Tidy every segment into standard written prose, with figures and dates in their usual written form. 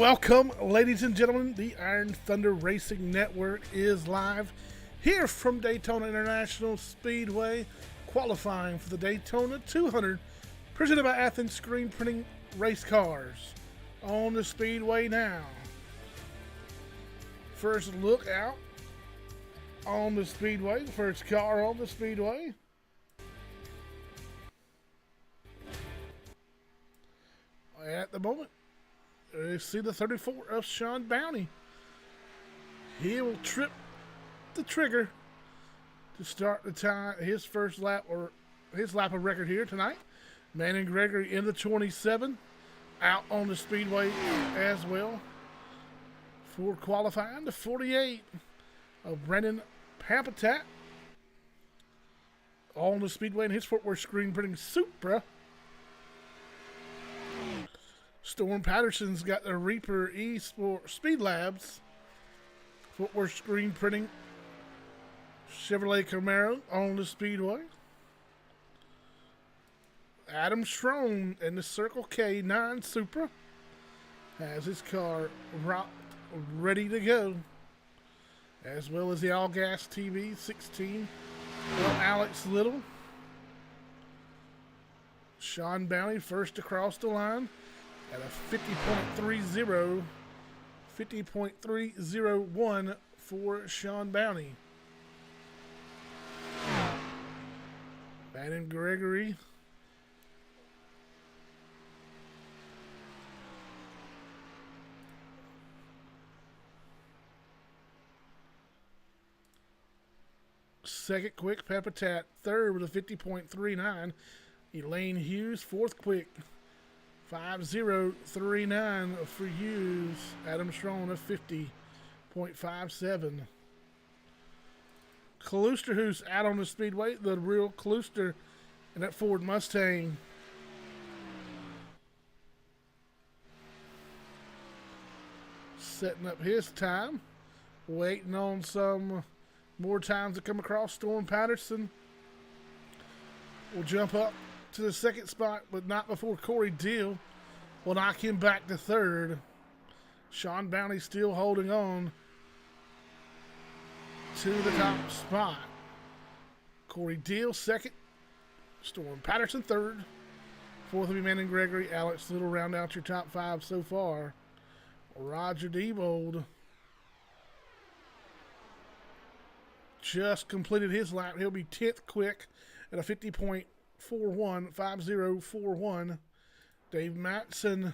Welcome, ladies and gentlemen. The Iron Thunder Racing Network is live here from Daytona International Speedway, qualifying for the Daytona 200, presented by Athens Screen Printing Race Cars. On the speedway now. First look out on the speedway, the first car on the speedway. At the moment, you see the 34 of Sean Bounty. He will trip the trigger to start the time, his first lap, or his lap of record here tonight. Manning Gregory in the 27, out on the speedway as well. For qualifying, the 48 of Brendan Pampatat on the speedway in his footwear screen printing Supra. Storm Patterson's got the Reaper Sport Speed Labs footwear screen printing Chevrolet Camaro on the speedway. Adam Strome in the Circle K9 Supra has his car ready to go, as well as the All Gas TV 16 of Alex Little. Sean Bounty first across the line at a 50.301 for Sean Bounty. Bannon Gregory second quick, Pampatat third with a 50.39. Elaine Hughes fourth quick, 50.39 for Hughes. Adam Strone of 50.57. Kaluster, who's out on the speedway, the real Kaluster in that Ford Mustang. Setting up his time, waiting on some more times to come across. Storm Patterson will jump up to the second spot, but not before Corey Deal will knock him back to third. Sean Bounty still holding on to the top spot. Corey Deal second, Storm Patterson third, fourth will be Manning Gregory. Alex Little round out your top five so far. Roger Diebold just completed his lap. He'll be 10th quick at a 50.41. Dave Matson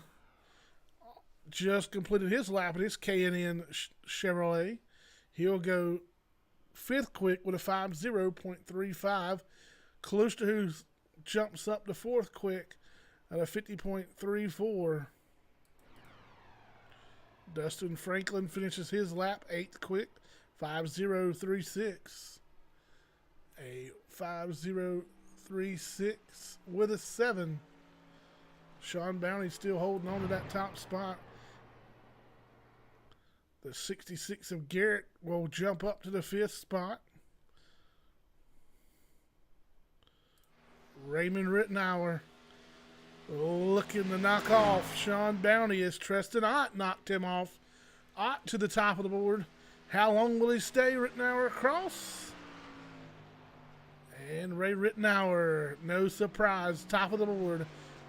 just completed his lap at his K&N Chevrolet. He'll go 5th quick with a 50.35. Kaluster, who jumps up to 4th quick at a 50.34. Dustin Franklin finishes his lap 8th quick, 50.36. A 50.36 with a 7. Sean Bounty still holding on to that top spot. The 66 of Garrett will jump up to the 5th spot. Raymond Rittenauer looking to knock off Sean Bounty as Tristan Ott knocked him off. Ott to the top of the board. How long will he stay? Rittenauer across. And Ray Rittenauer, no surprise, top of the board.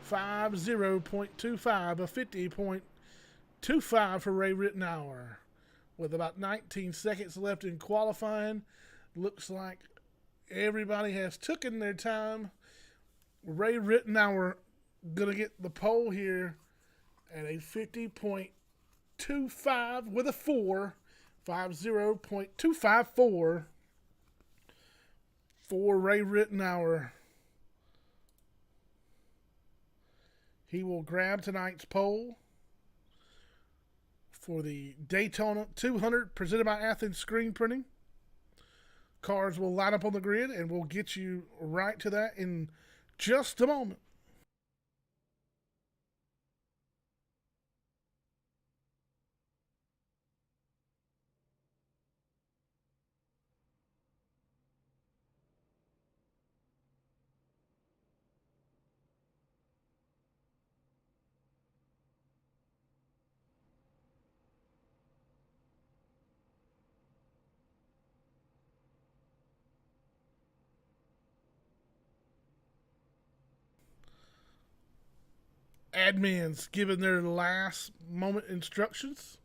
50.25, a 50.25 for Ray Rittenauer. With about 19 seconds left in qualifying, looks like everybody has taken their time. Ray Rittenauer going to get the pole here at a 50.25 with a 4. 50.254 for Ray Rittenauer. He will grab tonight's pole for the Daytona 200 presented by Athens Screen Printing. Cars will line up on the grid, and we'll get you right to that in just a moment. Admins giving their last moment instructions.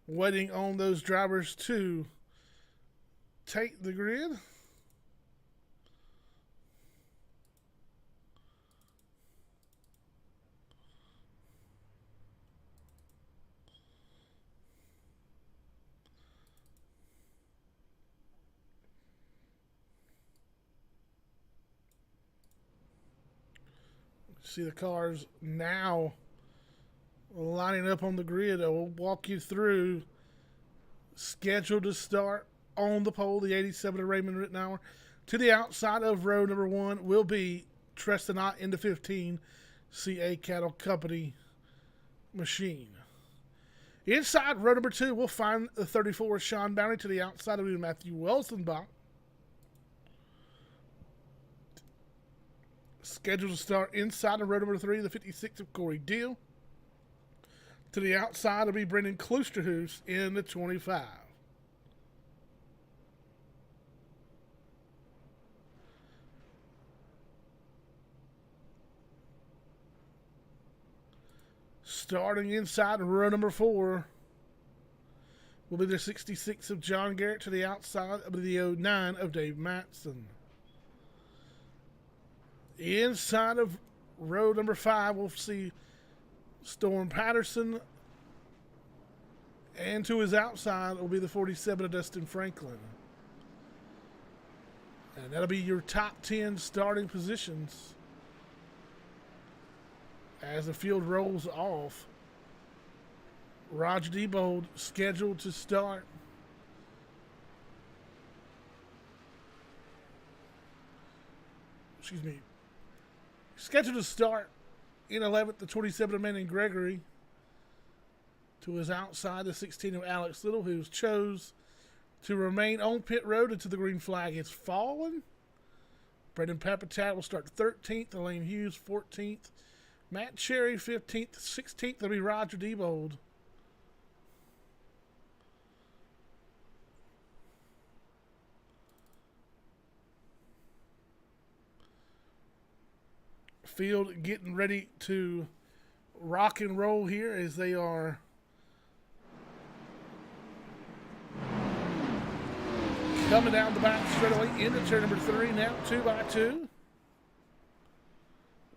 Waiting on those drivers to take the grid. See the cars now lining up on the grid. I will walk you through. Scheduled to start on the pole, the 87 of Raymond Rittenauer. To the outside of row number 1 will be Trestonot into 15, CA Cattle Company machine. Inside row number 2, we'll find the 34 Sean Bounty. To the outside of Matthew Welsenbach. Scheduled to start inside of row number 3, the 56 of Corey Deal. To the outside will be Brendan Kloosterhuis in the 25. Starting inside row number 4 will be the 66 of John Garrett. To the outside of the 09 of Dave Matson. Inside of row number 5, we'll see Storm Patterson. And to his outside will be the 47 of Dustin Franklin. And that'll be your top 10 starting positions as the field rolls off. Roger Diebold scheduled to start. Scheduled to start in 11th, the 27 of Manning Gregory. To his outside, the 16 of Alex Little, who chose to remain on pit road until the green flag is fallen. Brendan Papatat will start 13th, Elaine Hughes 14th, Matt Cherry 15th, 16th will be Roger Diebold. Field getting ready to rock and roll here as they are coming down the back straightaway into turn number 3 now, 2 by 2.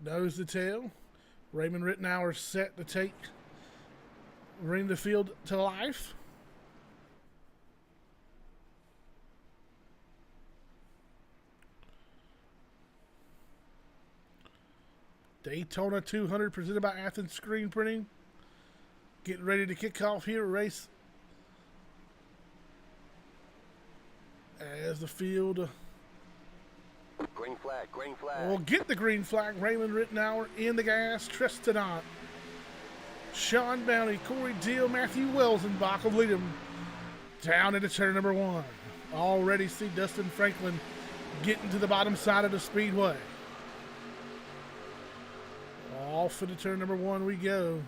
Nose to tail. Raymond Rittenauer set to bring the field to life. Daytona 200 presented by Athens Screen Printing. Getting ready to kick off here. Race as the field. Green flag, green flag. We'll get the green flag. Raymond Rittenauer in the gas. Trestonot, Sean Bounty, Corey Deal, Matthew Welsenbach will lead him down into turn number 1. Already see Dustin Franklin getting to the bottom side of the speedway. Off into turn number 1 we go.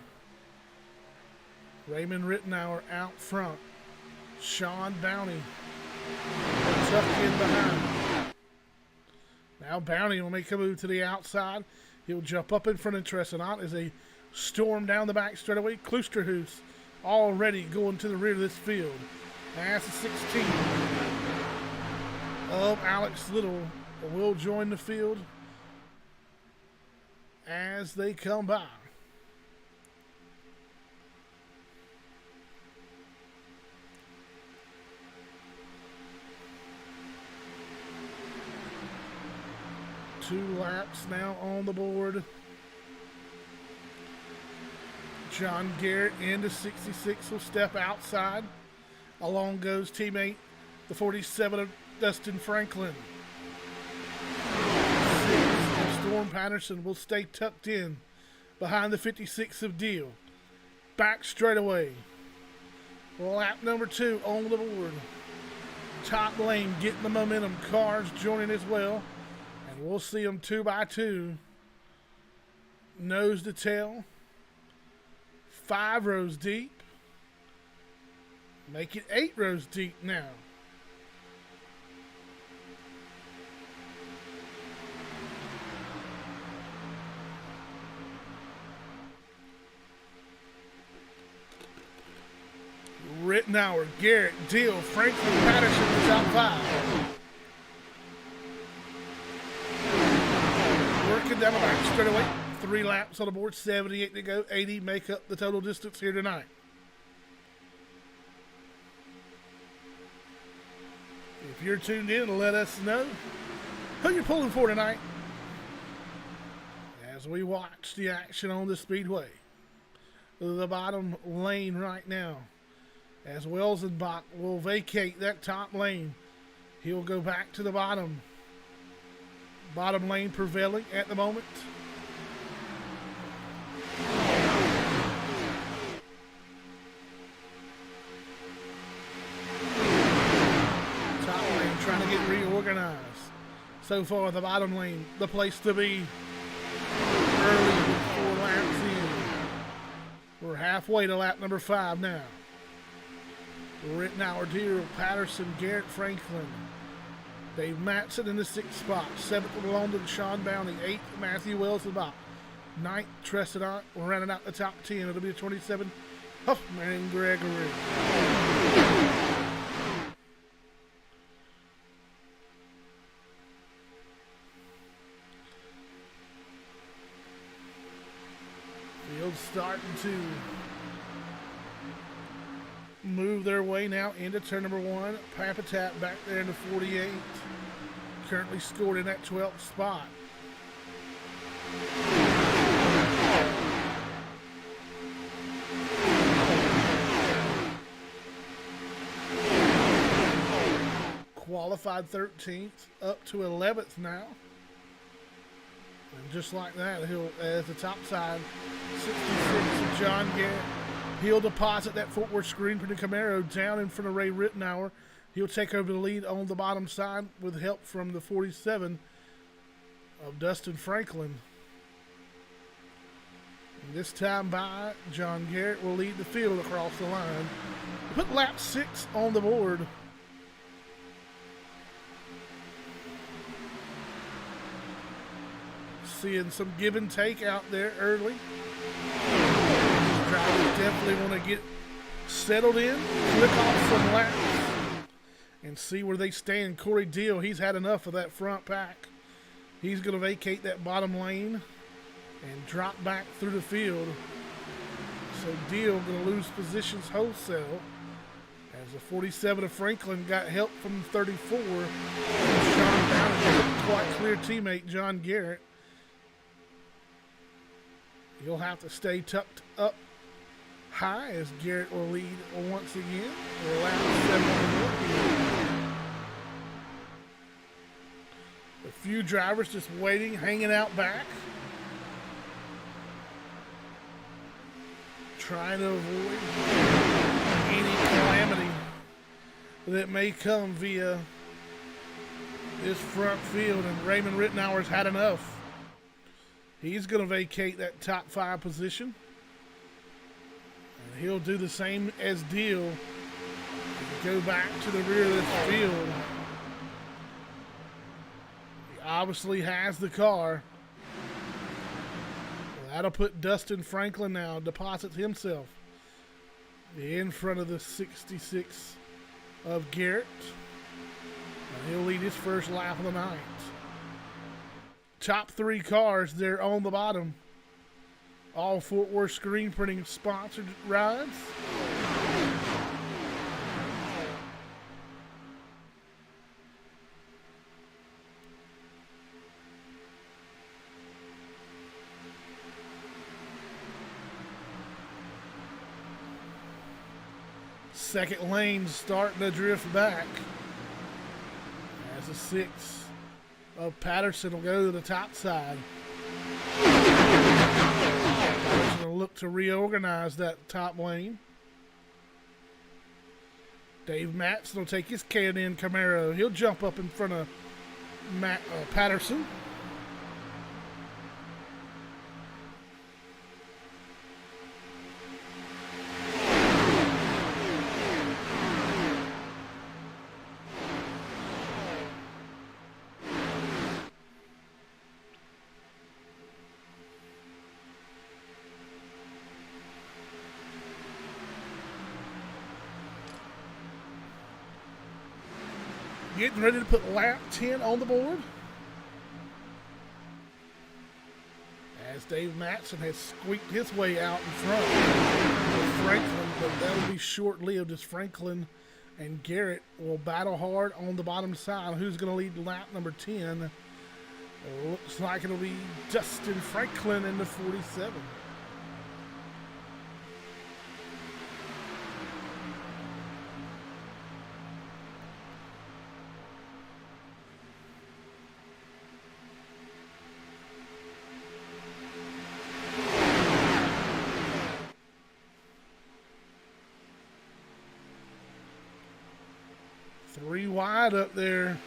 Raymond Rittenauer out front. Sean Bounty tucked in behind. Now Bounty will make a move to the outside. He'll jump up in front of Trestonot as they storm down the back straightaway. Kloosterhuis already going to the rear of this field. That's the 16 of Alex Little will join the field as they come by. Two laps now on the board. John Garrett into 66 will step outside. Along goes teammate, the 47 of Dustin Franklin. Storm Patterson will stay tucked in behind the 56 of Deal. Back straightaway. Lap number 2 on the board. Top lane getting the momentum. Cars joining as well. And we'll see them 2 by 2. Nose to tail. 5 rows deep. Make it 8 rows deep now. Rittenauer, Garrett, Deal, Franklin, Patterson in the top 5. Working down the back straight away. 3 laps on the board, 78 to go. 80 make up the total distance here tonight. If you're tuned in, let us know who you're pulling for tonight as we watch the action on the speedway. The bottom lane right now, as Welsenbach will vacate that top lane. He'll go back to the bottom. Bottom lane prevailing at the moment. Top lane trying to get reorganized. So far, the bottom lane, the place to be early with 4 laps in. We're halfway to lap number 5 now. Rittenauer, Deere, Patterson, Garrett, Franklin. Dave Matson in the 6th spot. 7th, London, Sean Bounty. 8th, Matthew Welsenbach. 9th, Tressedant. We're rounding out the top 10. It'll be a 27, Huffman and Gregory. Field starting to move their way now into turn number 1. Papatat back there in the 48. Currently scored in that 12th spot. Qualified 13th, up to 11th now. And just like that, he'll, as the top side, 66, John Garrett. He'll deposit that Fort Worth screen printed Camaro down in front of Ray Rittenauer. He'll take over the lead on the bottom side with help from the 47 of Dustin Franklin. And this time by, John Garrett will lead the field across the line. Put lap 6 on the board. Seeing some give and take out there early. Drivers definitely want to get settled in, click off some laps, and see where they stand. Corey Deal, he's had enough of that front pack. He's going to vacate that bottom lane and drop back through the field. So Deal going to lose positions wholesale as the 47 of Franklin got help from the 34. Sean Down, quite clear teammate John Garrett. You'll have to stay tucked up high as Garrett will lead once again. We're lap 7 on the board. A few drivers just waiting, hanging out back. Trying to avoid any calamity that may come via this front field. And Raymond Rittenauer's had enough. He's going to vacate that top 5 position. And he'll do the same as Deal. Go back to the rear of this field. He obviously has the car. Well, that'll put Dustin Franklin now, deposits himself in front of the 66 of Garrett. And he'll lead his first lap of the night. Top 3 cars there on the bottom. All Fort Worth screen printing sponsored rides. Second lane starting to drift back as the 6 of Patterson will go to the top side. Patterson will look to reorganize that top lane. Dave Matson will take his K&N Camaro. He'll jump up in front of Patterson. Getting ready to put lap 10 on the board. As Dave Matson has squeaked his way out in front of Franklin, but that'll be short-lived as Franklin and Garrett will battle hard on the bottom side. Who's going to lead lap number 10? Looks like it'll be Dustin Franklin in the 47. Three wide up there.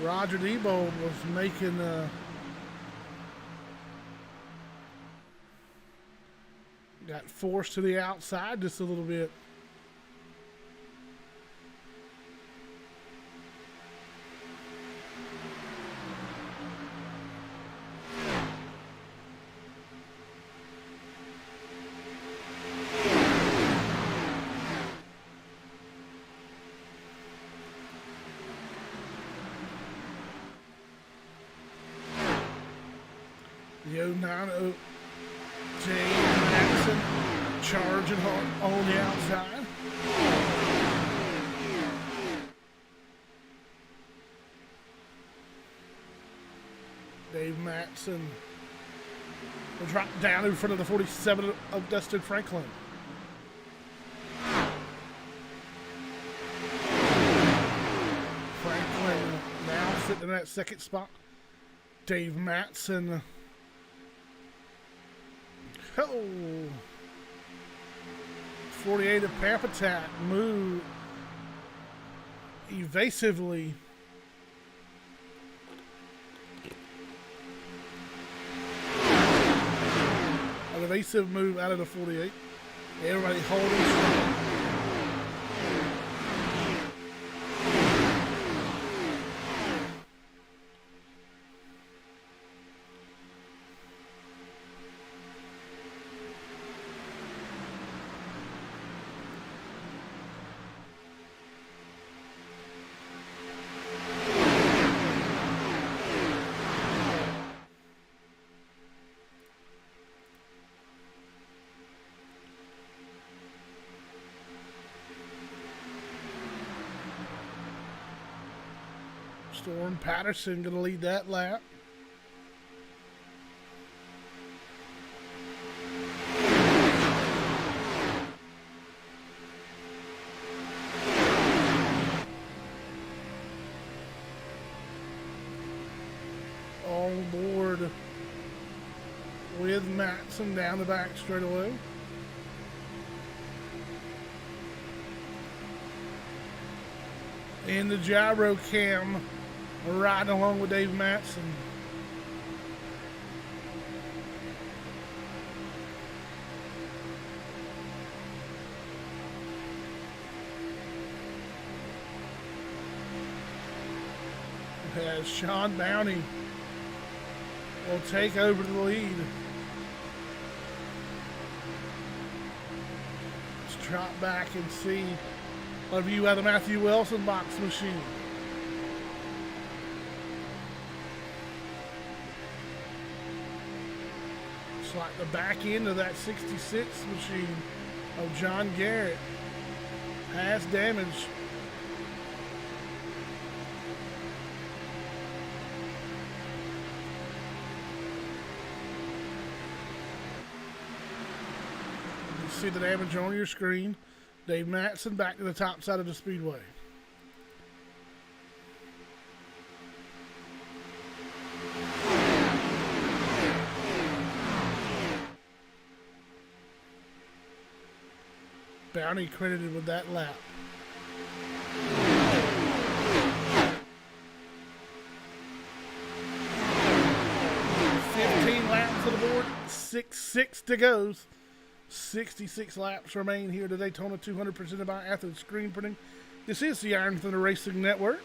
Roger Debo was making got forced to the outside just a little bit. The 090 James Madison charging hard on the outside. Dave Matson will drop down in front of the 47 of Dustin Franklin. Franklin now sitting in that second spot. Dave Matson. Oh, 48 of Papatat move evasively. An evasive move out of the 48. Everybody holding strong. Storm Patterson going to lead that lap. On board with Matson down the back straightaway. In the gyro cam, riding along with Dave Matson. As Sean Bounty will take over the lead. Let's trot back and see a view out of the Matthew Wilson box machine. It's like the back end of that 66 machine of John Garrett has damage. You see the damage on your screen. Dave Matson back to the top side of the speedway. Bounty credited with that lap. Laps to the board, 6 to go. 66 laps remain here at the Daytona 200 presented by Athens Screen Printing. This is the Iron Thunder Racing Network.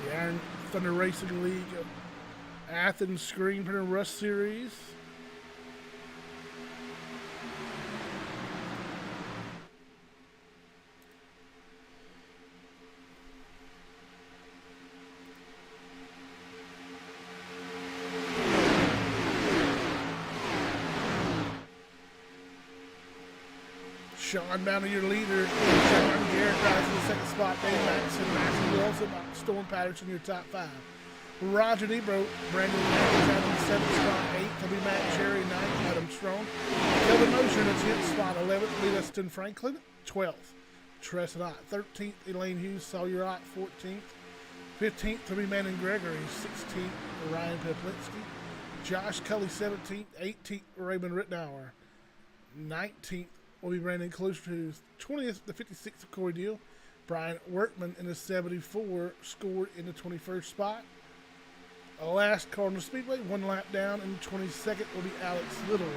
The Iron Thunder Racing League Athens Screen Printing Rust Series. Sean Bounty, your leader. Sean Garrett rises to the second spot. Dave Maxson, Maxson Wilson, Storm Patterson, your top 5. Roger Debro, Brandon Matthews out in the 7th spot. 8th will be Matt Cherry, 9th, Adam Strong. Kelvin Moser in the 10th spot. 11th, Lee Dustin Franklin. 12th, Tress Knott. 13th, Elaine Hughes, Sawyer Ott. 14th. 15th, will be Manning Gregory. 16th, Ryan Peplinski. Josh Cully, 17th. 18th, Raymond Rittenauer. 19th will be Brandon Closter. 20th, the 56th of Corey Deal. Brian Workman in the 74 scored in the 21st spot. Last Cardinal Speedway, 1 lap down, and 22nd will be Alex Little.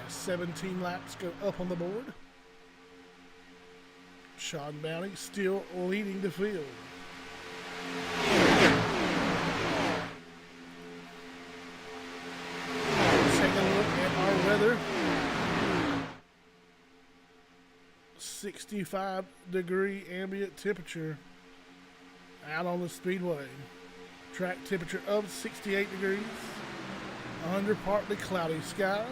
As 17 laps go up on the board. Sean Bounty still leading the field. Taking a look at our weather. 65-degree ambient temperature out on the speedway. Track temperature of 68 degrees. Under partly cloudy skies.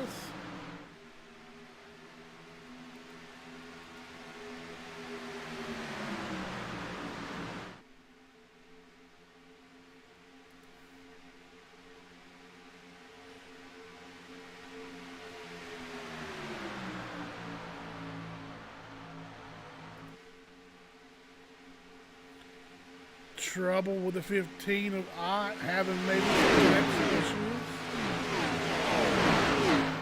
Trouble with the 15 of Ott having maybe some connection issues.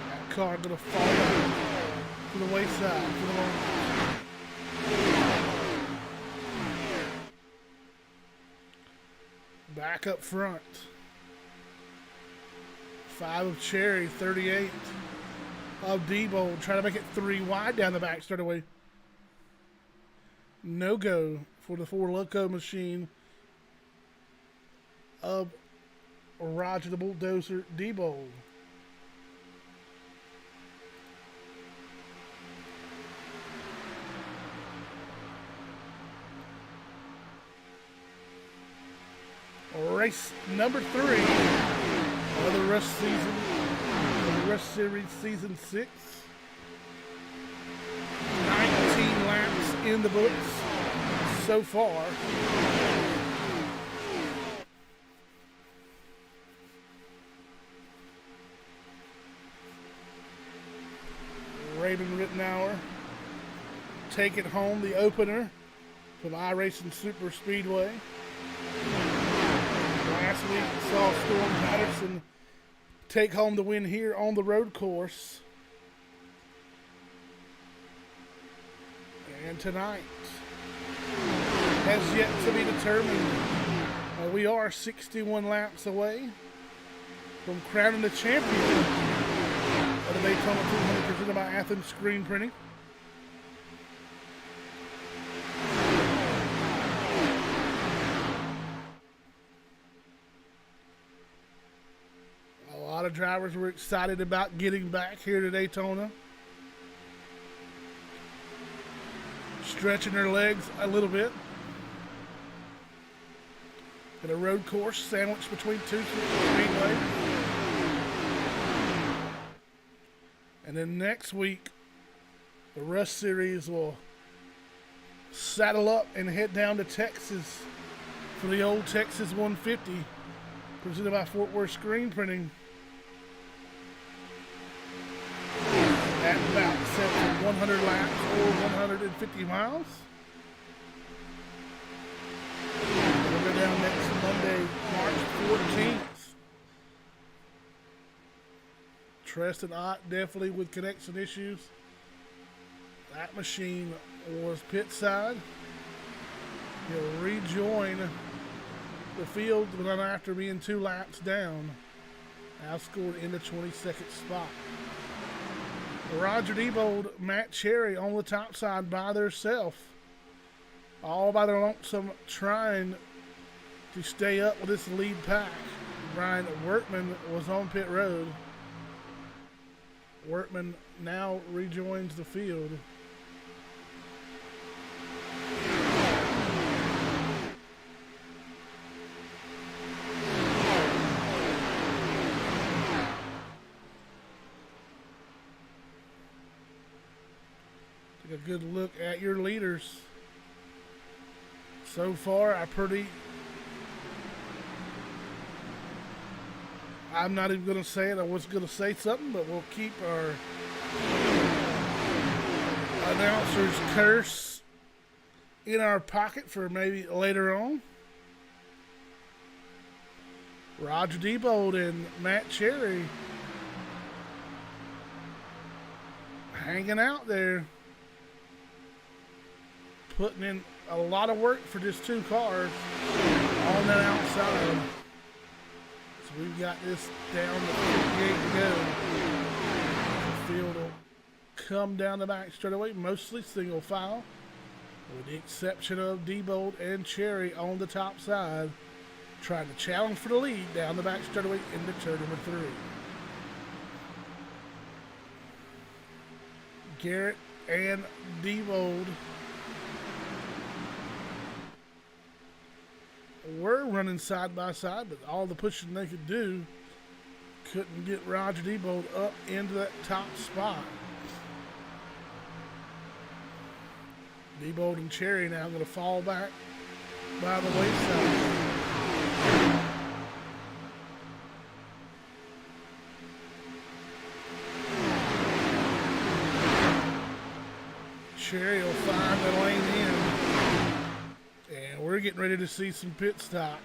That car gonna fall down to the wayside for the moment. Back up front. 5 of Cherry, 38 of Debo, trying to make it 3 wide down the back straightaway. No go for the 4 Loco machine of Roger the Bulldozer Debo. Race number 3 of the Rush season, the Rush Series Season 6. 19 laps in the books so far. Raven Rittenauer taking home the opener from iRacing Super Speedway. Last week saw Storm Patterson take home the win here on the road course. And tonight has yet to be determined. We are 61 laps away from crowning the champion of the Daytona 200 presented by Athens Screen Printing. A lot of drivers were excited about getting back here to Daytona. Stretching their legs a little bit. And a road course sandwiched between 2 speedways. And then next week, the Rush Series will saddle up and head down to Texas for the old Texas 150, presented by Fort Worth Screen Printing. At about 100 laps or 150 miles. We'll go down next Monday, March 14th. Tress and Ott definitely with connection issues. That machine was pit side. He'll rejoin the field, but after being 2 laps down, now scored in the 22nd spot. Roger Debold, Matt Cherry on the top side by themselves. All by their lonesome, trying to stay up with this lead pack. Brian Workman was on pit road. Workman now rejoins the field. Take a good look at your leaders. So far, I'm not even going to say it. I was going to say something, but we'll keep our announcer's curse in our pocket for maybe later on. Roger Debold and Matt Cherry hanging out there, putting in a lot of work for just two cars on that outside. So we've got this down the 58 to go. The field will come down the back straightaway, mostly single file, with the exception of Debold and Cherry on the top side, trying to challenge for the lead down the back straightaway into turn number 3. Garrett and Debold were running side by side, but all the pushing they could do couldn't get Roger Debold up into that top spot. Debold and Cherry now going to fall back by the wayside. Cherry will find the lane in. And we're getting ready to see some pit stops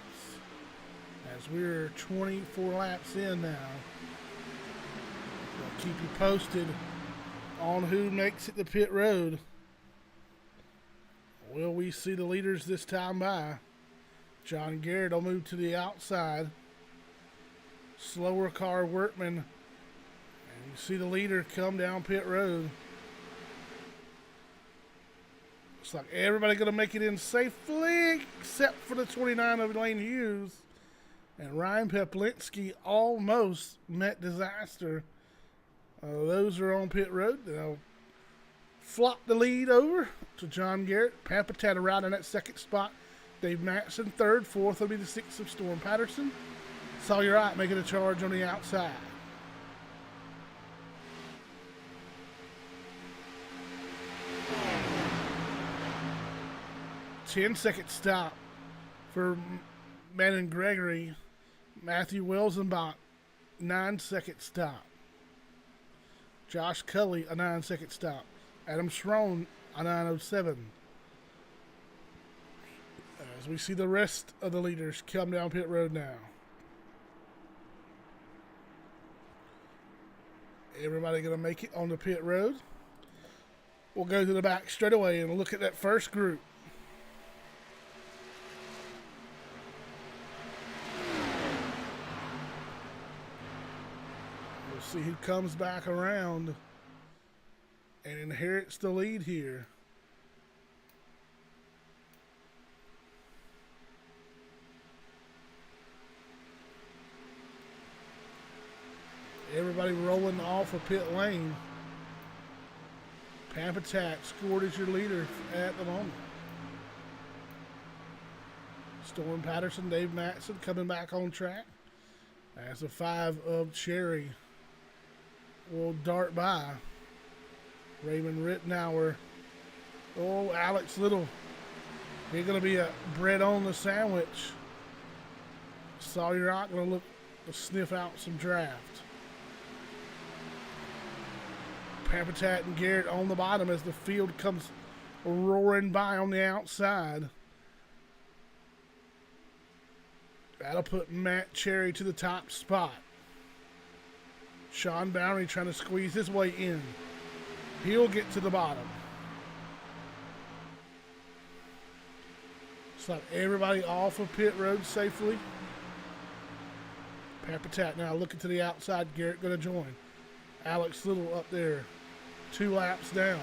as we're 24 laps in now. We'll keep you posted on who makes it to pit road. Will we see the leaders this time by? John Garrett will move to the outside. Slower car Workman. And you see the leader come down pit road. Looks like everybody going to make it in safely, except for the 29 of Lane Hughes. And Ryan Peplinski almost met disaster. Those are on pit road. They'll flop the lead over to John Garrett. Pampatat around in that second spot. Dave Matson third. Fourth will be the 6 of Storm Patterson. Sawyer Wright making a charge on the outside. Ten-second stop for Manon Gregory. Matthew Welsenbach, 9-second stop. Josh Cully, a 9-second stop. Adam Schroen, a 9:07. As we see the rest of the leaders come down pit road now. Everybody going to make it on the pit road. We'll go to the back straightaway and look at that first group. We'll see who comes back around and inherits the lead here. Everybody rolling off a pit lane. Pampatat scored as your leader at the moment. Storm Patterson, Dave Matson coming back on track. As the 5 of Cherry will dart by. Raymond Rittenauer. Oh, Alex Little. He's going to be a bread on the sandwich. Sawyer Wright going to look to sniff out some draft. Pampatat and Garrett on the bottom as the field comes roaring by on the outside. That'll put Matt Cherry to the top spot. Sean Bowery trying to squeeze his way in. He'll get to the bottom. It's like everybody off of pit road safely. Pampatat now looking to the outside. Garrett going to join. Alex Little up there. 2 laps down.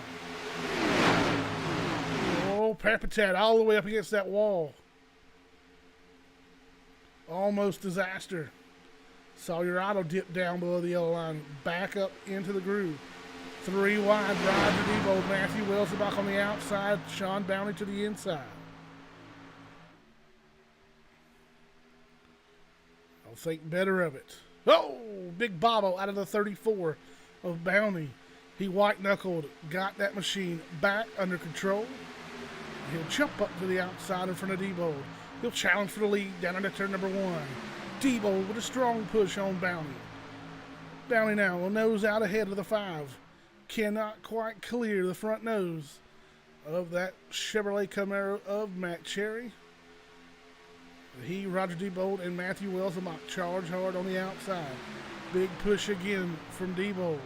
Oh, Pampatat all the way up against that wall. Almost disaster. Sawyer Otto dipped down below the yellow line. Back up into the groove. 3 wide. Roger Debold. Matthew Welsenbach on the outside. Sean Bounty to the inside. I'll think better of it. Oh, big bobble out of the 34 of Bounty. He white-knuckled, got that machine back under control. He'll jump up to the outside in front of Diebold. He'll challenge for the lead down into turn number 1. Diebold with a strong push on Bounty. Bounty now will nose out ahead of the 5. Cannot quite clear the front nose of that Chevrolet Camaro of Matt Cherry. He, Roger Diebold, and Matthew Welsenbach charge hard on the outside. Big push again from Diebold.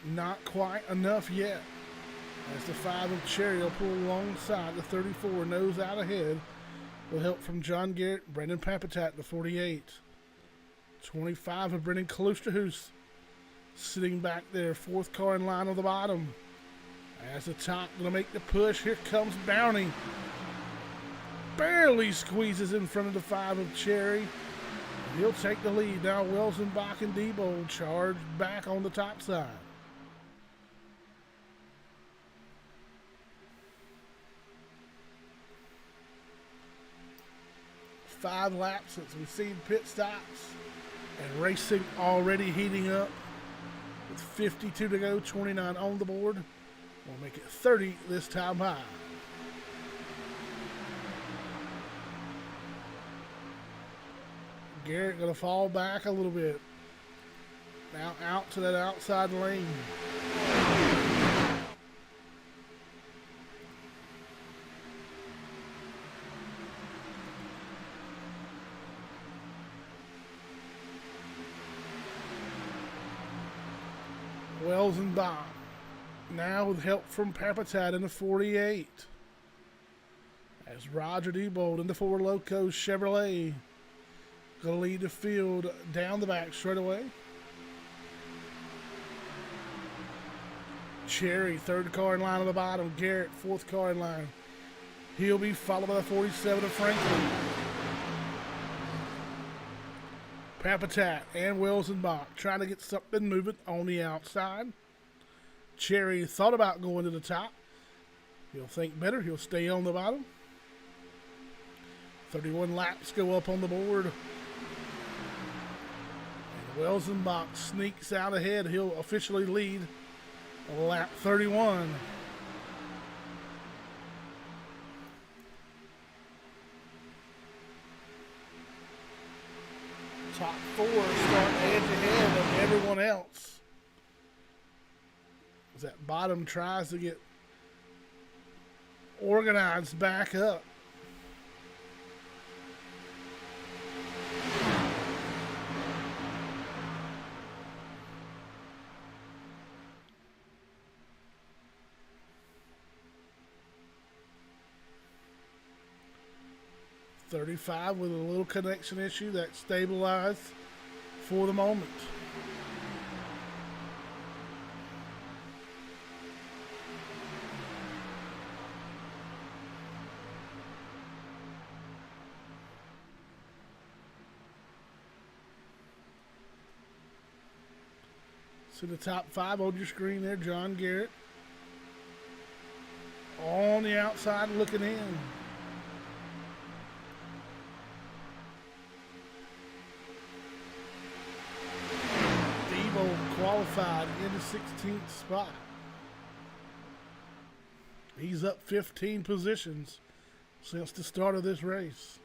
Not quite enough yet. As the 5 of Cherry will pull alongside the 34, nose out ahead, with help from John Garrett, Brendan Papatat, the 48. 25 of Brendan Kalusterhoos sitting back there, 4th car in line on the bottom. As the top going to make the push, here comes Bounty. Barely squeezes in front of the 5 of Cherry. He'll take the lead. Now Welsenbach and Diebold charge back on the top side. Five laps since we've seen pit stops, and racing already heating up. With 52 to go, 29 on the board. We'll make it 30 this time high. Garrett going to fall back a little bit. Now out to that outside lane. Welsenbach now with help from Papatat in the 48. As Roger Diebold in the 4 Locos Chevrolet going to lead the field down the back straight away. Cherry, 3rd car in line on the bottom. Garrett, 4th car in line. He'll be followed by the 47 of Franklin. Papatat and Welsenbach trying to get something moving on the outside. Cherry thought about going to the top. He'll think better. He'll stay on the bottom. 31 laps go up on the board. And Welsenbach sneaks out ahead. He'll officially lead lap 31. Top 4 start edge ahead of everyone else. As that bottom tries to get organized back up. .35 with a little connection issue that stabilized for the moment. So the top 5 on your screen there, John Garrett. On the outside looking in. Qualified in the 16th spot. He's up 15 positions since the start of this race.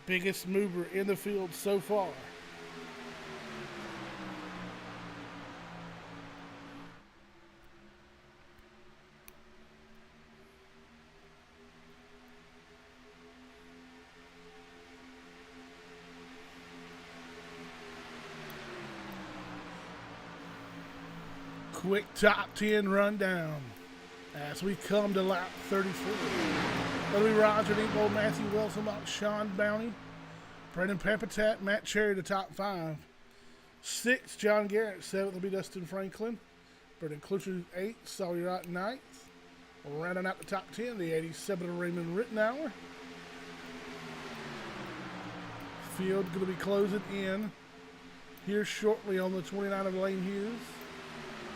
Biggest mover in the field so far. Quick top 10 rundown as we come to lap 34. That'll be Roger Diebold, Matthew Welsenbach, Sean Bounty, Brendan Papatat, Matt Cherry, the top 5. 6, John Garrett. 7th will be Dustin Franklin. Brendan Klucher, 8th. Sawyer Ott, 9th. Rounding out the top 10, the 87 of Raymond Rittenauer. Field going to be closing in here shortly on the 29 of Lane Hughes.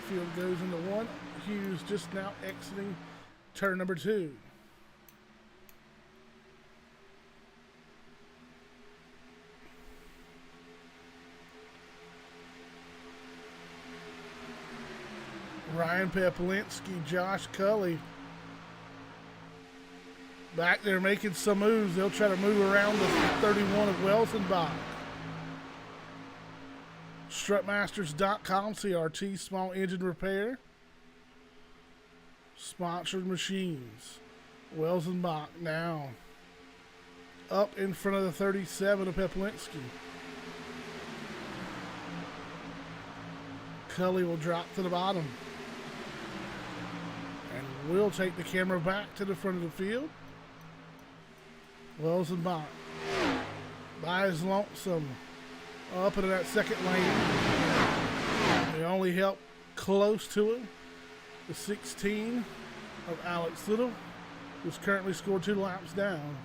Field goes into one. Hughes just now exiting turn number 2. Ryan Peplinsky, Josh Cully back there making some moves. They'll try to move around the 31 of Welsenbach. Strutmasters.com, CRT, small engine repair. Sponsored machines. Welsenbach now up in front of the 37 of Peplinsky. Cully will drop to the bottom. And will take the camera back to the front of the field. Welsenbach by his lonesome up into that second lane. The only help close to him, the 16 of Alex Little, who's currently scored 2 laps down.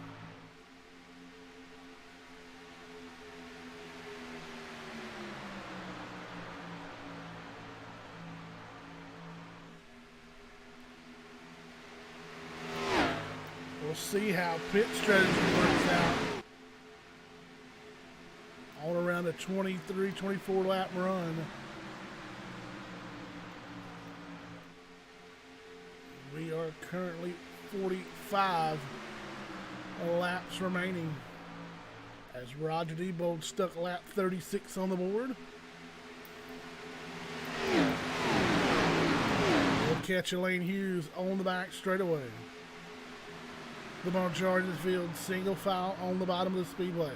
We'll see how pit strategy works out all around a 23, 24 lap run. We are currently 45 laps remaining as Roger Diebold stuck lap 36 on the board. We'll catch Elaine Hughes on the back straightaway. The majority of the field single file on the bottom of the speedway.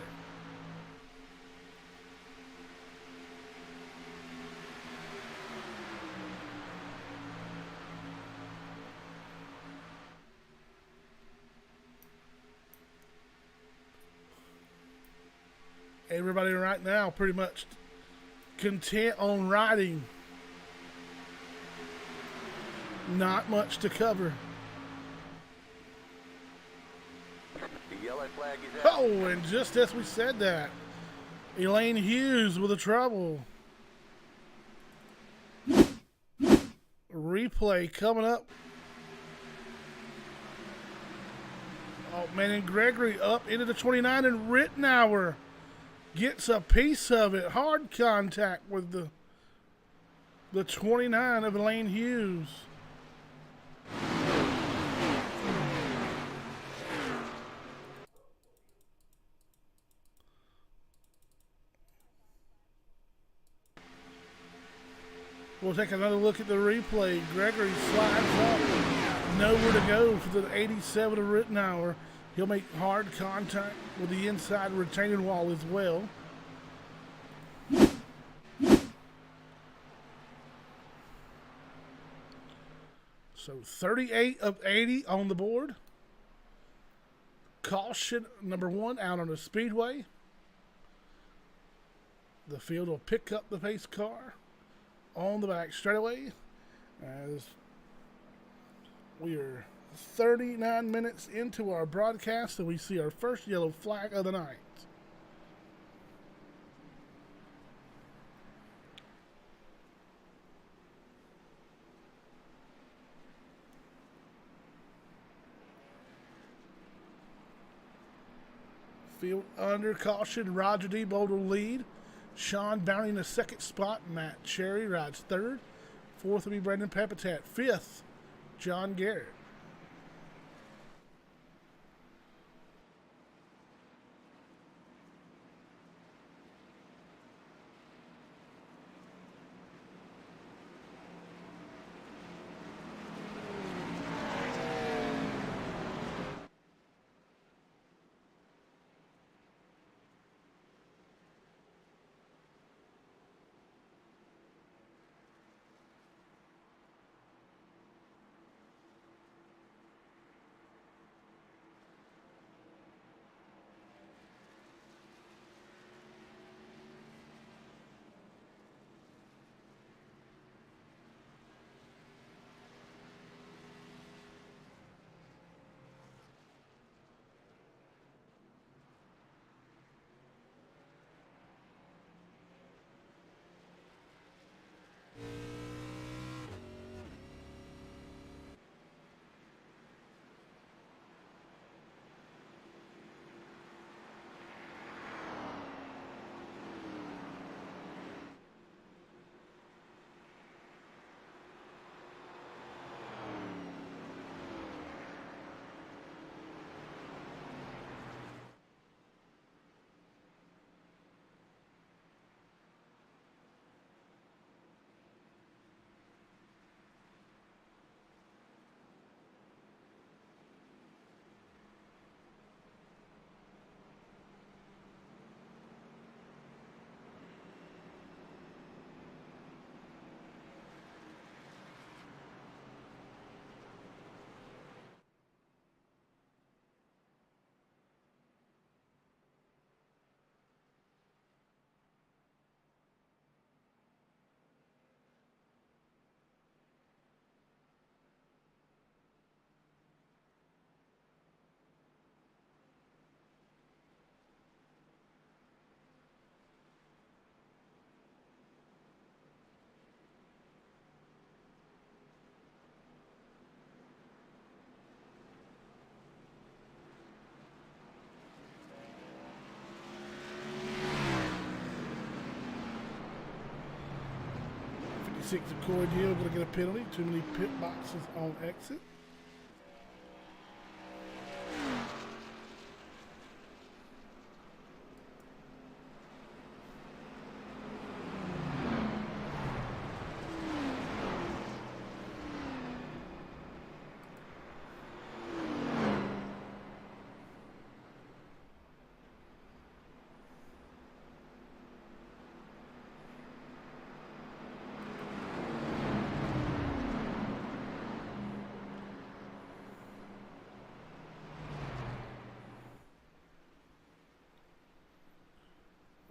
Everybody right now pretty much content on riding. Not much to cover. The yellow flag is out. Oh, and just as we said that, Elaine Hughes with a trouble. Replay coming up. Oh, man, and Gregory up into the 29, and Rittenauer gets a piece of it. Hard contact with the 29 of Elaine Hughes. We'll take another look at the replay. Gregory slides up. Nowhere to go for the 87 of Rittenauer. He'll make hard contact with the inside retaining wall as well. So 38 of 80 on the board. Caution number 1 out on the speedway. The field will pick up the pace car on the back straightaway as we are 39 minutes into our broadcast and we see our first yellow flag of the night. Field under caution. Roger Diebold will lead. Sean Bounty in the second spot. Matt Cherry rides third. Fourth will be Brendan Pepitat. Fifth, John Garrett. 66 of Corey Hill going to get a penalty. Too many pit boxes on exit.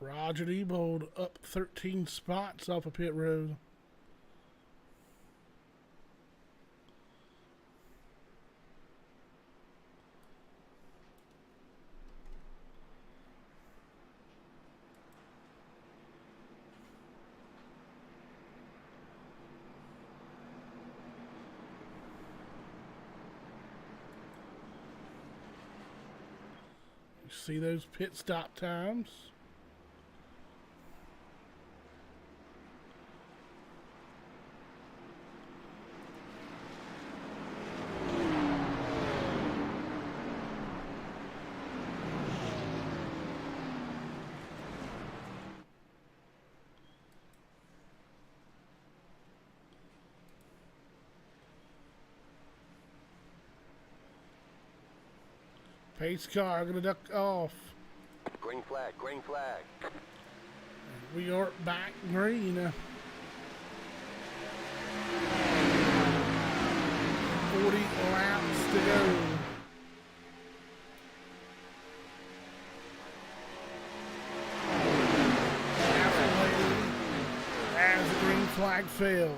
Roger Diebold up 13 spots off of pit road. You see those pit stop times? Pace car gonna duck off. Green flag, green flag. We are back green. 40 laps to go. As the green flag fell.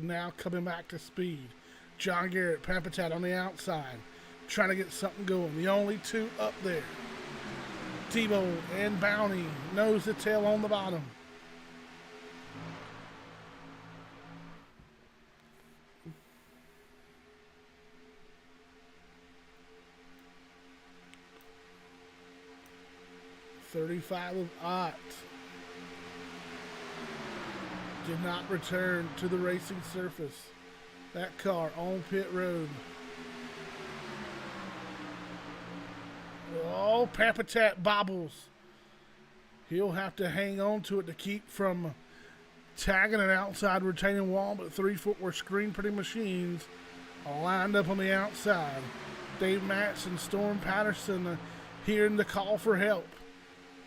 Now coming back to speed. John Garrett, Pampatat on the outside, trying to get something going. The only two up there. Tebow and Bounty, nose to tail on the bottom. .35 of Ott did not return to the racing surface. That car on pit road. Oh, Pampatat bobbles. He'll have to hang on to it to keep from tagging an outside retaining wall, but 3-foot were screen printing machines lined up on the outside. Dave Matson, Storm Patterson hearing the call for help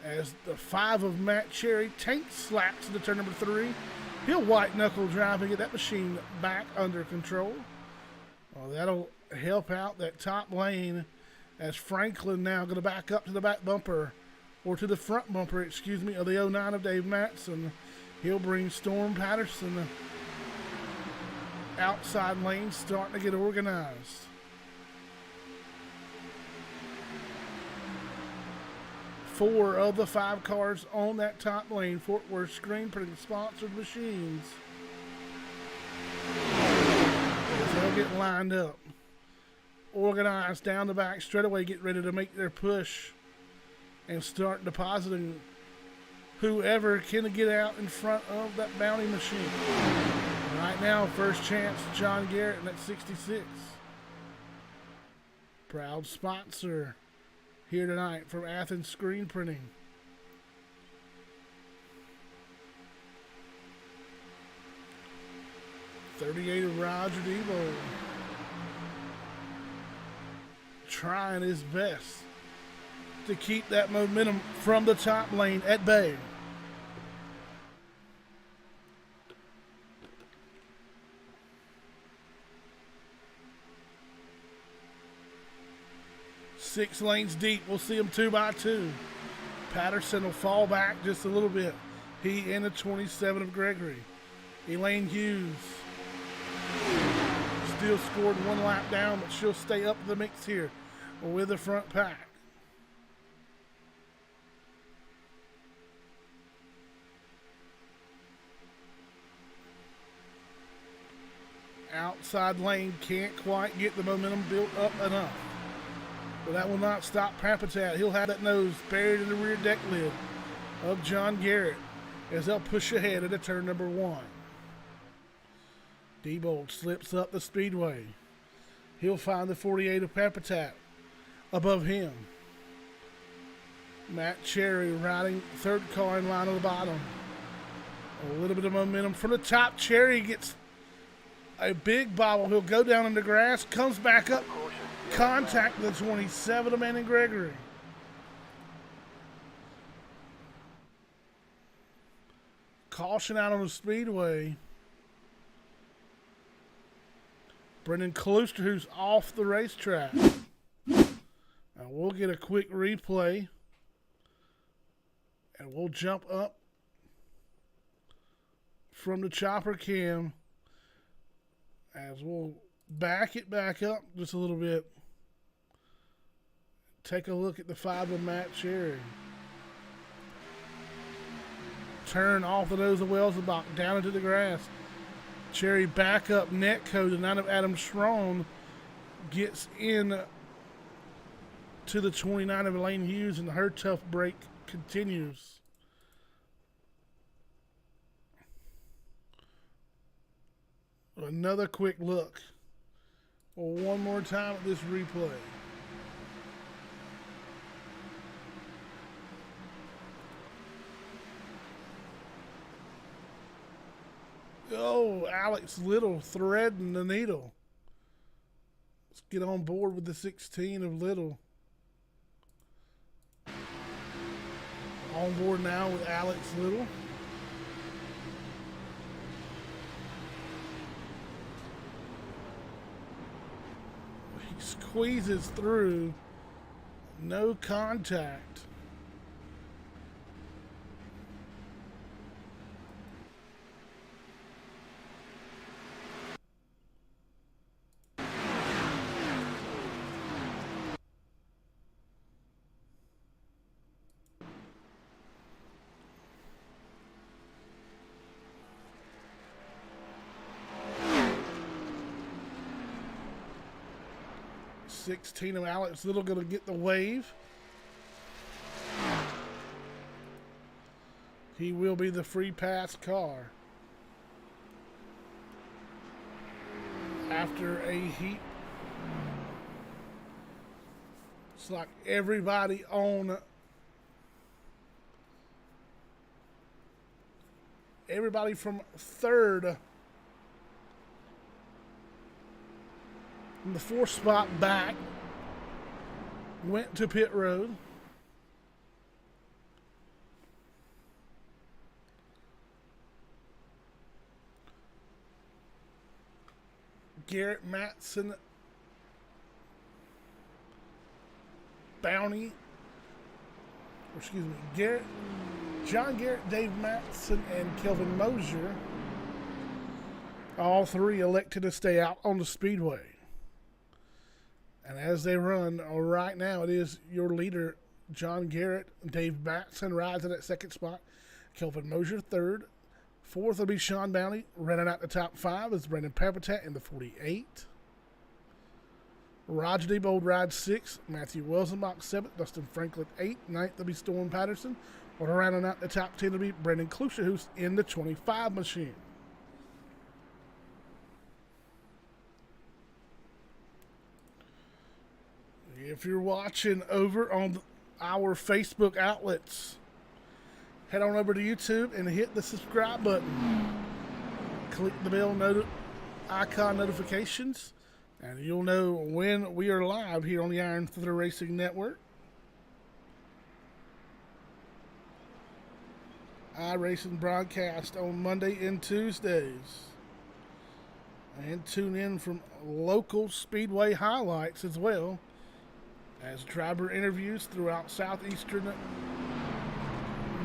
as the 5 of Matt Cherry tank slaps into turn number 3. He'll white knuckle drive and get that machine back under control. Well, that'll help out that top lane as Franklin now going to back up to the back bumper, or to the front bumper, excuse me, of the 09 of Dave Matson. He'll bring Storm Patterson outside lane starting to get organized. Four of the 5 cars on that top lane, Fort Worth screen printing sponsored machines. They'll get lined up, organized down the back straightaway, get ready to make their push and start depositing whoever can get out in front of that bounty machine. Right now, first chance, John Garrett in that 66. Proud sponsor here tonight from Athens Screen Printing. .38 of Roger Devo. Trying his best to keep that momentum from the top lane at bay. Six lanes deep. We'll see them 2 by 2. Patterson will fall back just a little bit. He and the 27 of Gregory. Elaine Hughes still scored 1 lap down, but she'll stay up the mix here with the front pack. Outside lane can't quite get the momentum built up enough. But that will not stop Papatat. He'll have that nose buried in the rear deck lid of John Garrett as they'll push ahead into turn number 1. Diebold slips up the speedway. He'll find the 48 of Papatat above him. Matt Cherry riding third car in line on the bottom. A little bit of momentum from the top. Cherry gets a big bobble. He'll go down in the grass, comes back up, contact the 27 of Manning Gregory. Caution out on the speedway. Brendan Klooster, who's off the racetrack. Now we'll get a quick replay. And we'll jump up from the chopper cam as we'll back it back up just a little bit. Take a look at the 5 of Matt Cherry. Turn off the nose of Welsenbach down into the grass. Cherry back up netco. The 9 of Adam Schroen gets in to the 29 of Elaine Hughes, and her tough break continues. Another quick look. One more time at this replay. Oh, Alex Little threading the needle. Let's get on board with the 16 of Little. On board now with Alex Little. He squeezes through. No contact. $16 of Alex Little going to get the wave. He will be the free pass car. After a heat. It's like everybody from third from the 4th spot back went to pit road. Garrett Matson, John Garrett, Dave Matson, and Kelvin Mosier, all 3 elected to stay out on the speedway. And as they run right now, it is your leader, John Garrett. Dave Matson rides in that 2nd spot. Kelvin Mosier 3rd. 4th will be Sean Bounty. Running out the top 5 is Brendan Papatat in the 48. Roger Diebold rides 6th. Matthew Welsenbach 7th. Dustin Franklin 8th. 9th will be Storm Patterson. Or rounding out the top 10 will be Brendan Klooster, who's in the 25 machine. If you're watching over on our Facebook outlets, head on over to YouTube and hit the subscribe button. Click the bell icon notifications, and you'll know when we are live here on the Iron Thunder Racing Network. iRacing broadcast on Monday and Tuesdays. And tune in from local speedway highlights as well as driver interviews throughout southeastern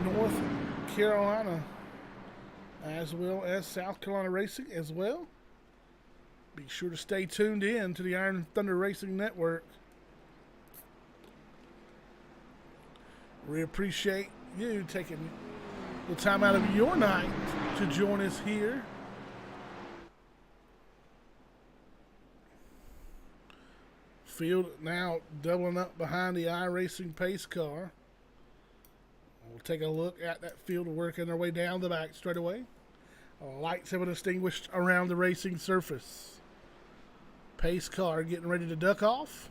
North Carolina, as well as South Carolina Racing as well. Be sure to stay tuned in to the Iron Thunder Racing Network. We appreciate you taking the time out of your night to join us here. Field now doubling up behind the iRacing pace car. We'll take a look at that field working their way down the back straightaway. Lights have been extinguished around the racing surface. Pace car getting ready to duck off.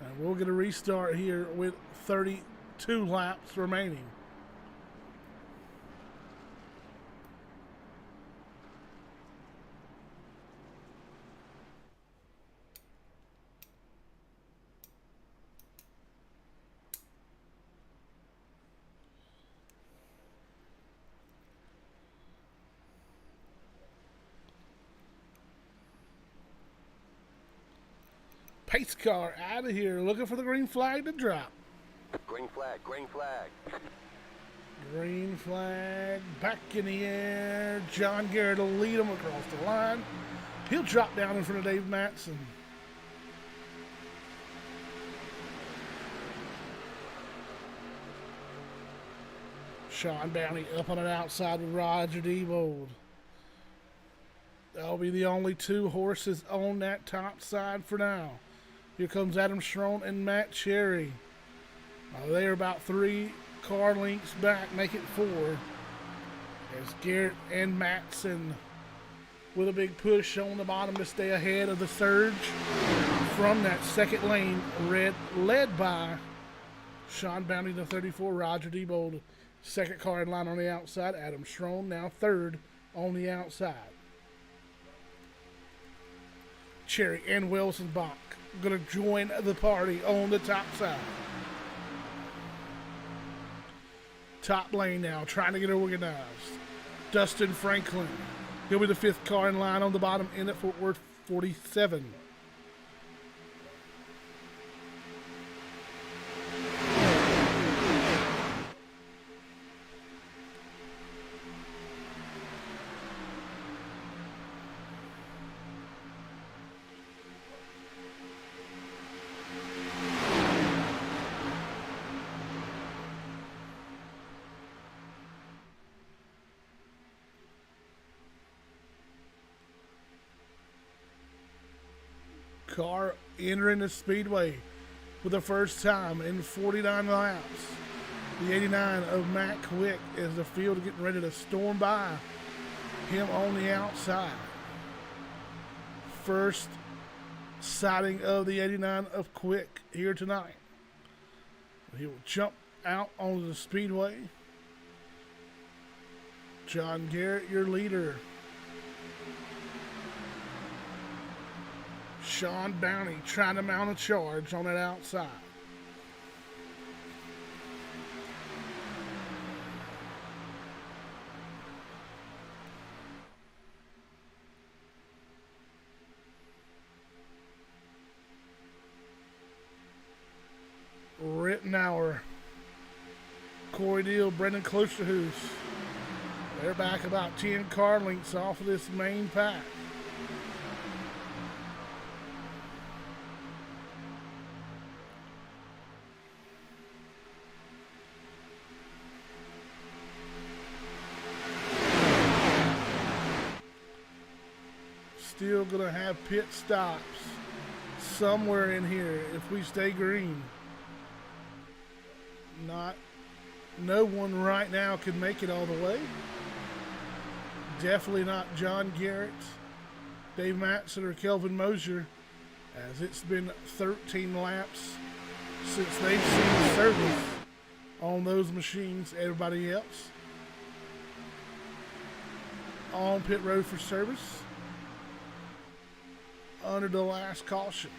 And we'll get a restart here with 32 laps remaining. Pace car out of here, looking for the green flag to drop. Green flag, green flag. Green flag back in the air. John Garrett will lead him across the line. He'll drop down in front of Dave Matson. Sean Downey up on it outside with Roger Diebold. That'll be the only two horses on that top side for now. Here comes Adam Schroen and Matt Cherry. They are about 3 car lengths back, make it 4. As Garrett and Matson with a big push on the bottom to stay ahead of the surge from that second lane, led by Sean Bounty, the 34, Roger Diebold, second car in line on the outside. Adam Schroen now third on the outside. Cherry and Wilson Bach going to join the party on the top side. Top lane now, trying to get organized. Dustin Franklin. He'll be the 5th car in line on the bottom end at Fort Worth 47. Car entering the speedway for the first time in 49 laps. The 89 of Matt Quick is the field getting ready to storm by him on the outside. First sighting of the 89 of Quick here tonight. He will jump out onto the speedway. John Garrett, your leader. Sean Bounty trying to mount a charge on that outside. Rittenauer, Corey Deal, Brendan Klosterhuis. They're back about 10 car lengths off of this main pack. Still gonna have pit stops somewhere in here if we stay green. No one right now can make it all the way. Definitely not John Garrett, Dave Matson, or Kelvin Mosier, as it's been 13 laps since they've seen service on those machines. Everybody else on pit road for service under the last caution.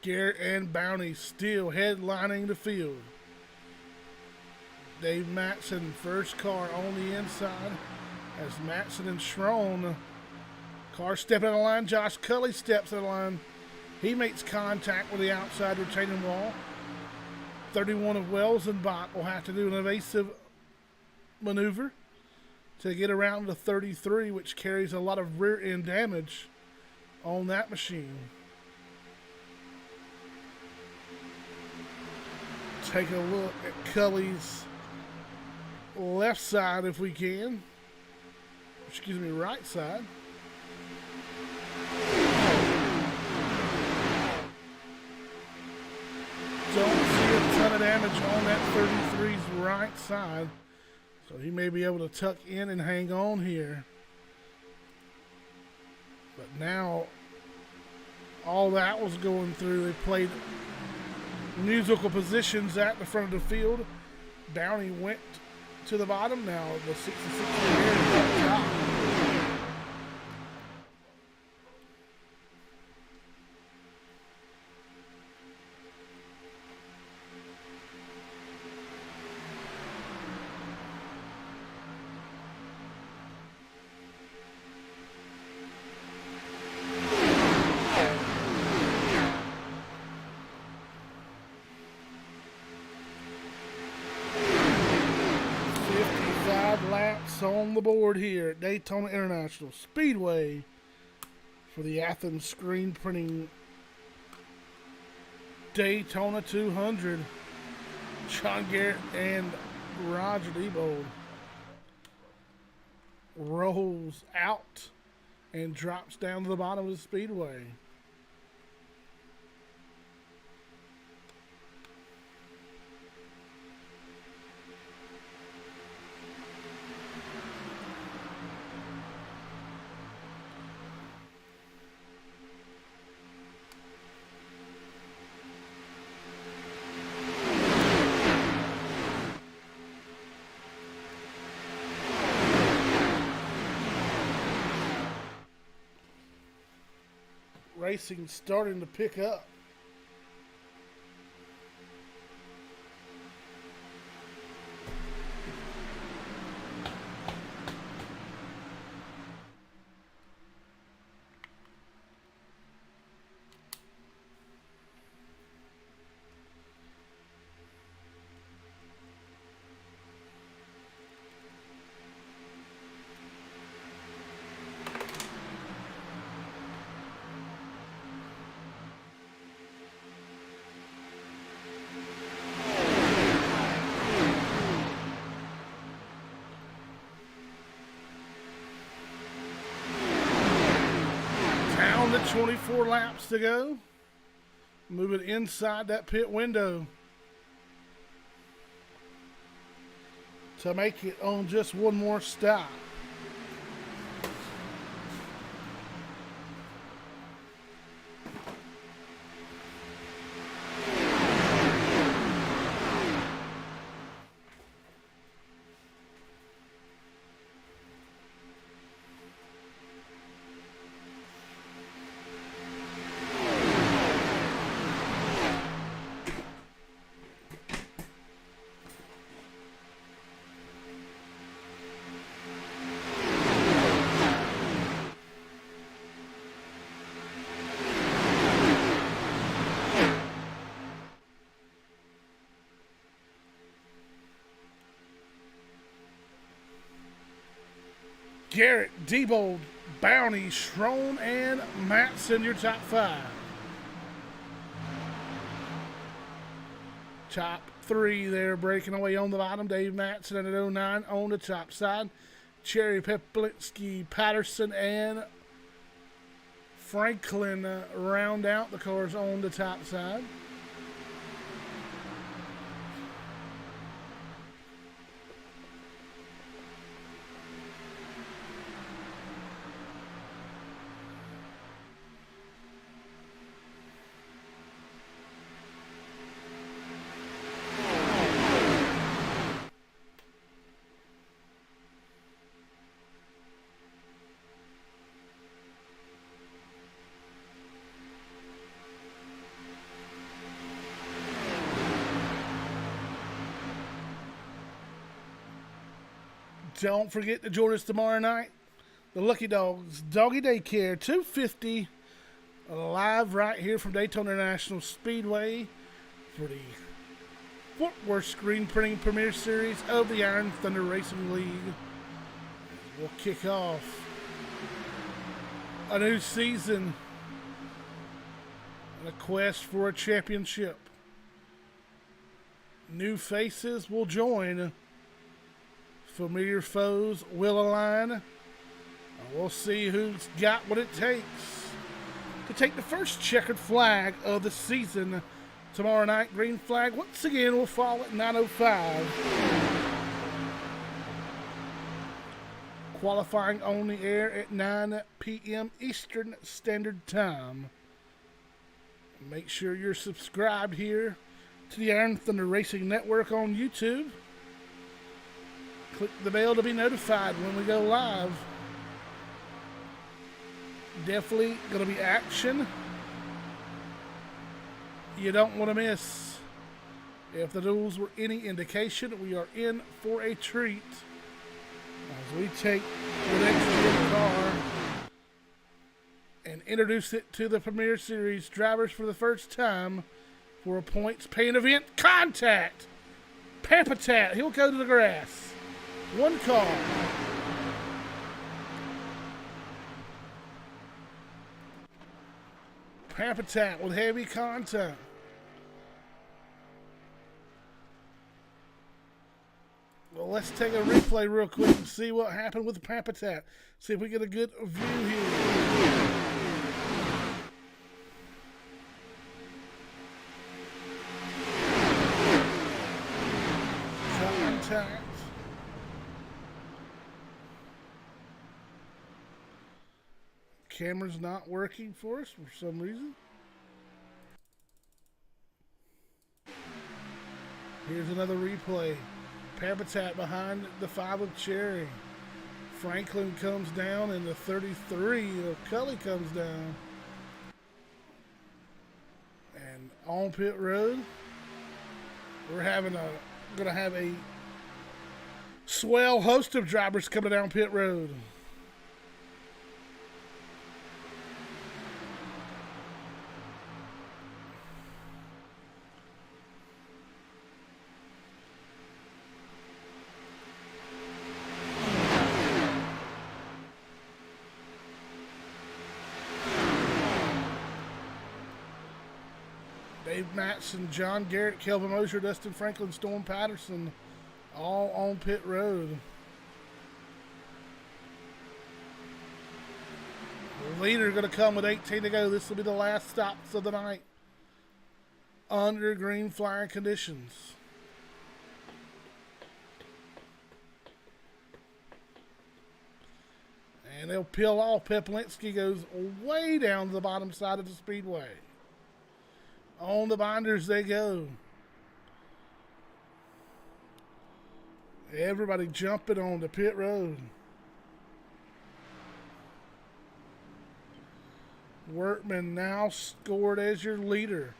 Garrett and Bounty still headlining the field. Dave Matson, first car on the inside, as Matson and Schroen, car stepping in the line. Josh Cully steps in the line. He makes contact with the outside retaining wall. 31 of Wells and Bach will have to do an evasive maneuver to get around the 33, which carries a lot of rear end damage on that machine. Take a look at Cully's left side if we can. Excuse me, right side. Don't see a ton of damage on that 33's right side. So he may be able to tuck in and hang on here. But now, all that was going through. They played musical positions at the front of the field. Downey went to the bottom. Now the 66 here is up top. 55 laps on the board here at Daytona International Speedway for the Athens screen printing Daytona 200. Sean Garrett and Roger Diebold rolls out and drops down to the bottom of the speedway. Racing starting to pick up. Down to 24 laps to go. Moving inside that pit window to make it on just one more stop. Garrett, Diebold, Bounty, Schroen, and Matson, your top five. Top three there breaking away on the bottom. Dave Matson at 09 on the top side. Cherry Peplinski, Patterson, and Franklin round out the cars on the top side. Don't forget to join us tomorrow night. The Lucky Dogs Doggy Daycare 250 live right here from Daytona International Speedway for the Fort Worth Screen Printing Premier Series of the Iron Thunder Racing League. We'll kick off a new season and a quest for a championship. New faces will join Familiar foes will align. We'll see who's got what it takes to take the first checkered flag of the season. Tomorrow night, green flag once again will fall at 9:05. Qualifying on the air at 9 p.m. Eastern Standard Time. Make sure you're subscribed here to the Iron Thunder Racing Network on YouTube. Click the bell to be notified when we go live. Definitely going to be action you don't want to miss. If the rules were any indication, we are in for a treat as we take the next car and introduce it to the Premier Series drivers for the first time for a points paying event. Contact! Pampatat, he'll go to the grass. One car. Pampatat with heavy contact. Well, let's take a replay real quick and see what happened with the Pampatat. See if we get a good view here. Contact. Camera's not working for us for some reason. Here's another replay. Pampatat behind the 5 of Cherry. Franklin comes down and the 33 of Cully comes down. And on pit road, we're gonna have a swell host of drivers coming down pit road. Dave Matson, John Garrett, Kelvin Mosher, Dustin Franklin, Storm Patterson, all on pit road. The leader going to come with 18 to go. This will be the last stops of the night under green flag conditions. And they'll peel off. Peplinski goes way down to the bottom side of the speedway. On the binders they go. Everybody jumping on the pit road. Workman now scored as your leader.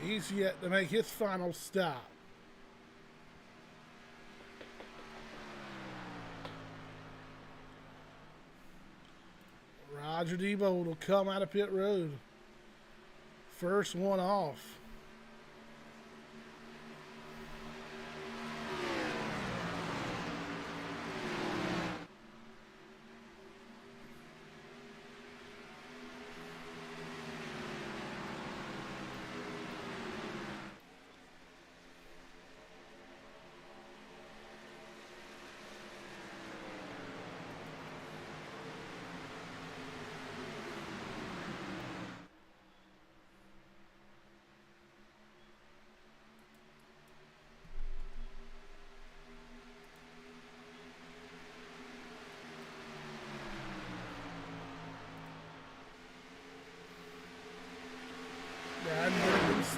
He's yet to make his final stop. Roger Debo will come out of pit road. First one off.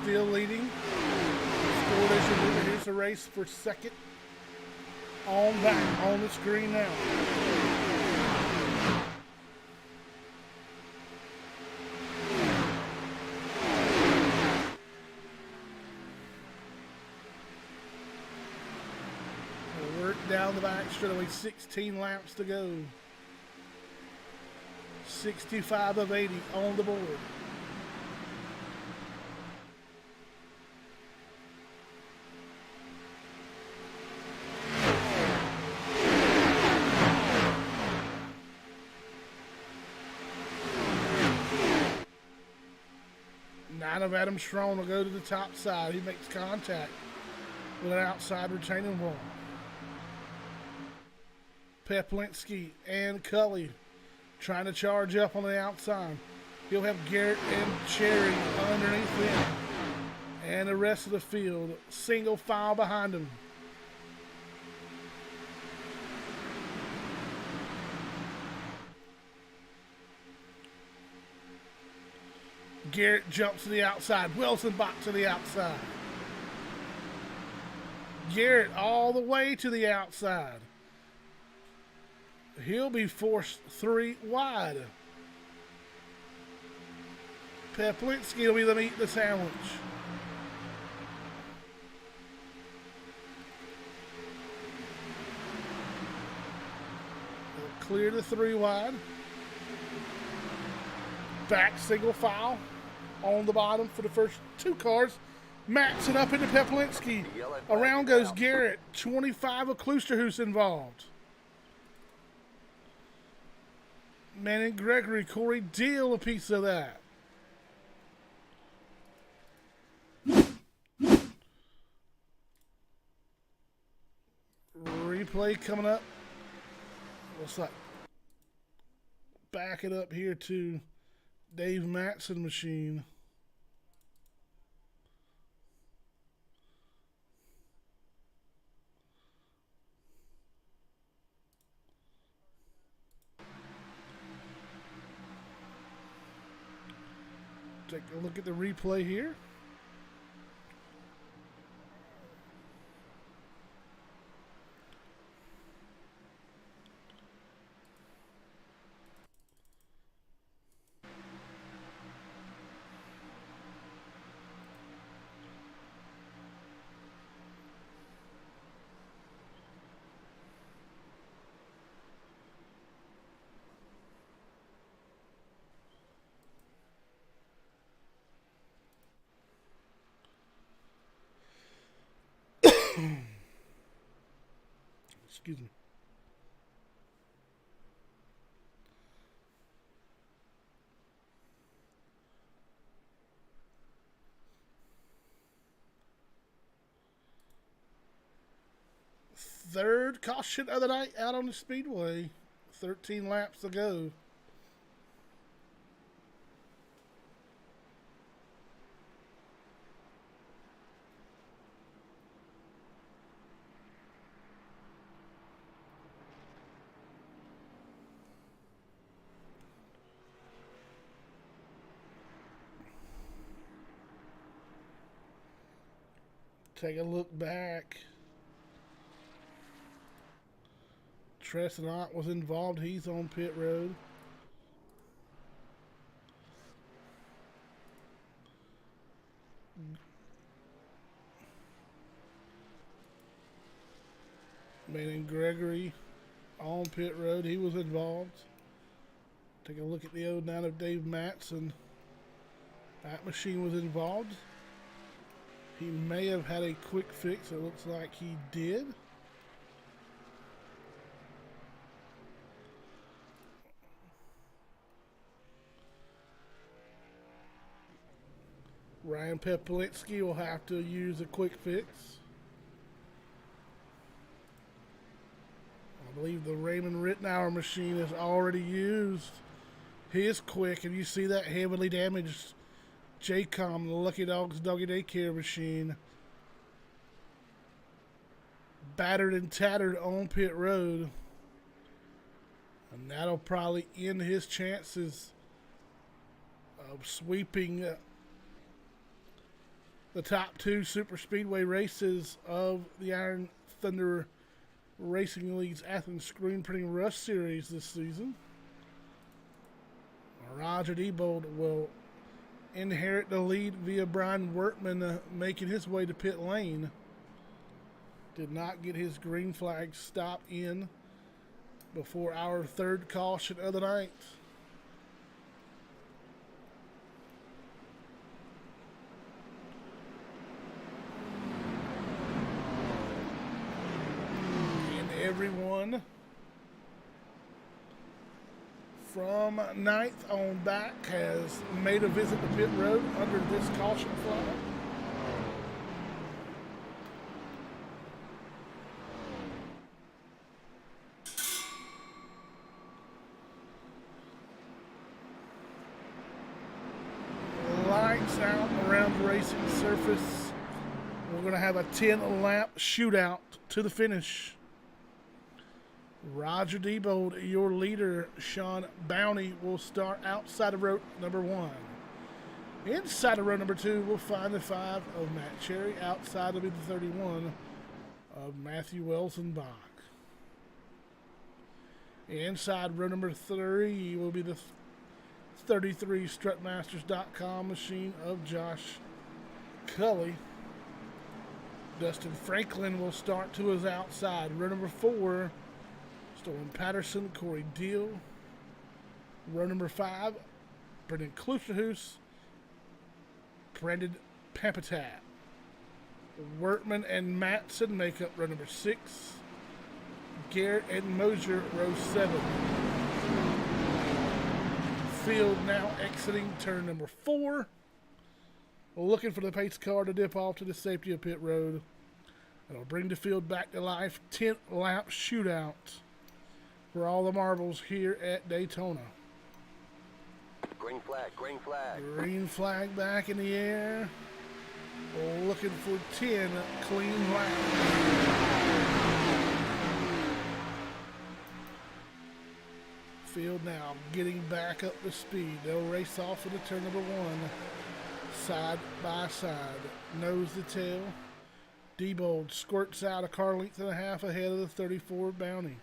Still leading. Scored as you move. Here's the race for second. On back on the screen now. We'll work down the back straight away. 16 laps to go. 65 of 80 on the board. 9 of Adam Strong will go to the top side. He makes contact with an outside retaining wall. Peplinski and Cully trying to charge up on the outside. He'll have Garrett and Cherry underneath him. And the rest of the field, single file behind him. Garrett jumps to the outside. Wilson back to the outside. Garrett all the way to the outside. He'll be forced 3 wide. Peplinski will be the meat in the sandwich. They'll clear the 3 wide. Back single file on the bottom for the first 2 cars. Matson up into Peplinski. Around goes Garrett. 25 of Klusterhuis involved. Manning Gregory, Corey Deal a piece of that. Replay coming up. Looks like back it up here to Dave Matson machine. Take a look at the replay here. Excuse me. Third caution of the night out on the speedway. 13 laps to go. Take a look back. Tresnant was involved. He's on pit road. Manning Gregory on pit road. He was involved. Take a look at the 09 of Dave Matson. That machine was involved. He may have had a quick fix. It looks like he did. Ryan Peplinski will have to use a quick fix. I believe the Raymond Rittenauer machine has already used his quick, and you see that heavily damaged JCOM, the Lucky Dogs Doggy Daycare machine, battered and tattered on pit road. And that'll probably end his chances of sweeping the top 2 super speedway races of the Iron Thunder Racing League's Athens Screen Printing Rush Series this season. Roger Diebold will inherit the lead via Brian Workman making his way to pit lane. Did not get his green flag stop in before our third caution of the night. And everyone from ninth on back has made a visit to pit road under this caution flag. Lights out around the racing surface. We're going to have a 10-lap shootout to the finish. Roger Diebold, your leader. Sean Bounty will start outside of row number 1. Inside of row number 2, we'll find the 5 of Matt Cherry. Outside will be the 31 of Matthew Welsenbach. Inside row number 3 will be the 33 Strutmasters.com machine of Josh Cully. Dustin Franklin will start to his outside. Row number 4, Stolen Patterson, Corey Deal. Row number 5, Brendan Klusterhuis, Brandon Pampatat. Wertman and Matson make up row number 6. Garrett and Mosier, row 7. Field now exiting turn number 4. Looking for the pace car to dip off to the safety of pit road. It'll bring the field back to life. 10-lap shootout for all the marbles here at Daytona. Green flag, green flag. Green flag back in the air. Looking for 10 clean laps. Field now getting back up to speed. They'll race off into turn number 1. Side by side. Nose to tail. Diebold squirts out a car length and a half ahead of the 34 Bounty.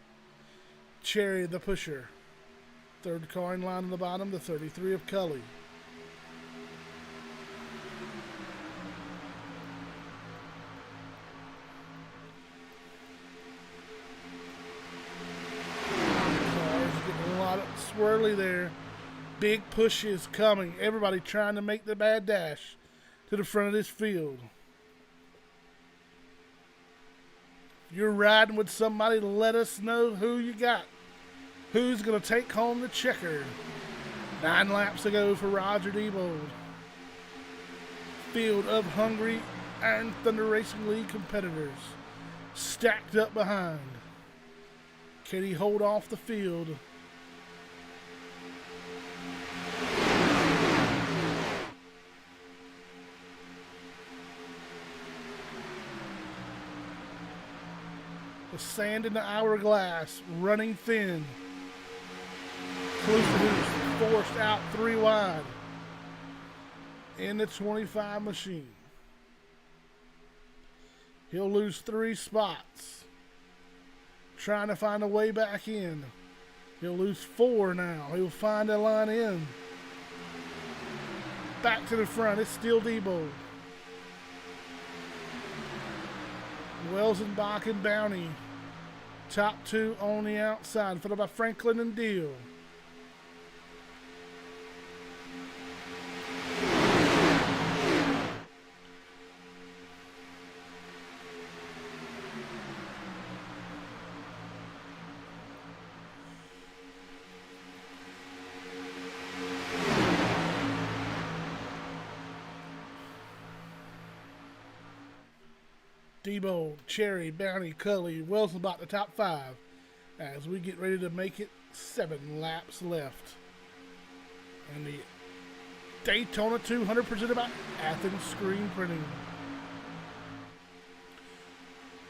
Cherry the pusher. Third car in line on the bottom, the 33 of Cully. Cars getting a lot of swirly there. Big pushes coming. Everybody trying to make the bad dash to the front of this field. If you're riding with somebody, let us know who you got. Who's going to take home the checker? 9 laps to go for Roger Diebold. Field of hungry Iron Thunder Racing League competitors stacked up behind. Can he hold off the field? The sand in the hourglass running thin. Klusterhuis forced out 3 wide in the 25 machine. He'll lose 3 spots. Trying to find a way back in. He'll lose 4 now. He'll find a line in. Back to the front. It's still Diebold. Welsenbach and Bounty. Top 2 on the outside, followed by Franklin and Deal. Diebold, Cherry, Bounty, Cully, Welsenbach, the top 5 as we get ready to make it 7 laps left. And the Daytona 200 presented by Athens Screen Printing.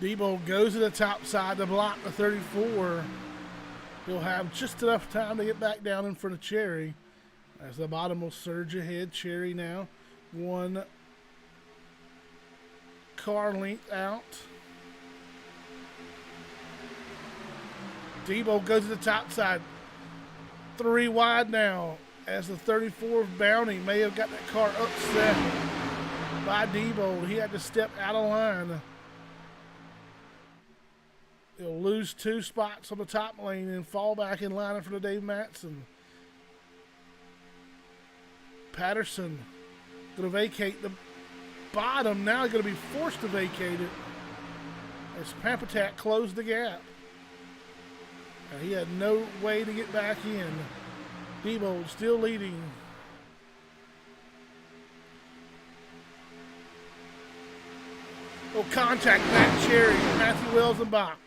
Diebold goes to the top side to block the 34. He'll have just enough time to get back down in front of Cherry as the bottom will surge ahead. Cherry now 1 car length out. Diebold goes to the top side. 3 wide now as the 34 Bounty may have got that car upset by Diebold. He had to step out of line. He'll lose 2 spots on the top lane and fall back in line for the Dave Matson. Patterson going to vacate the bottom. Now going to be forced to vacate it as Pampatat closed the gap. And he had no way to get back in. Debo still leading. Oh, contact Matt Cherry, Matthew Wells and Bach.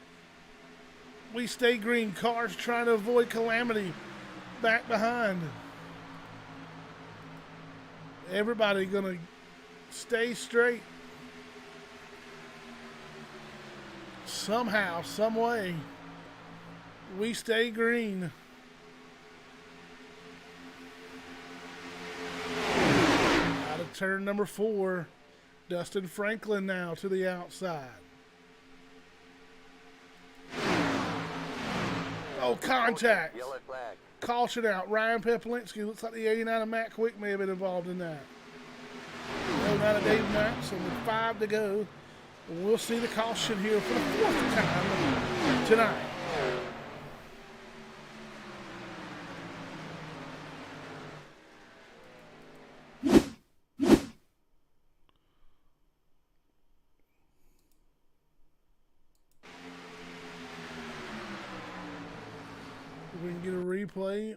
We stay green. Cars trying to avoid calamity. Back behind. Everybody gonna stay straight. Somehow, some way, we stay green. Out of turn number 4. Dustin Franklin now to the outside. Oh, contact. Yellow flag. Caution out. Ryan Peplinsky. Looks like the 89 of Matt Quick may have been involved in that. 09 of Dave Matson with 5 to go. We'll see the caution here for the 4th time tonight. We can get a replay.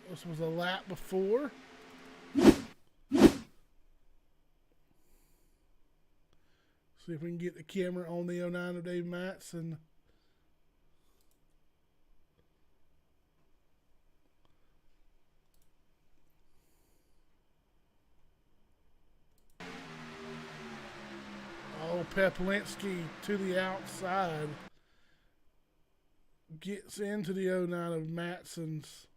This was a lap before. See if we can get the camera on the 09 of Dave Matson. Oh, Peplinsky to the outside. Gets into the 09 of Matson's.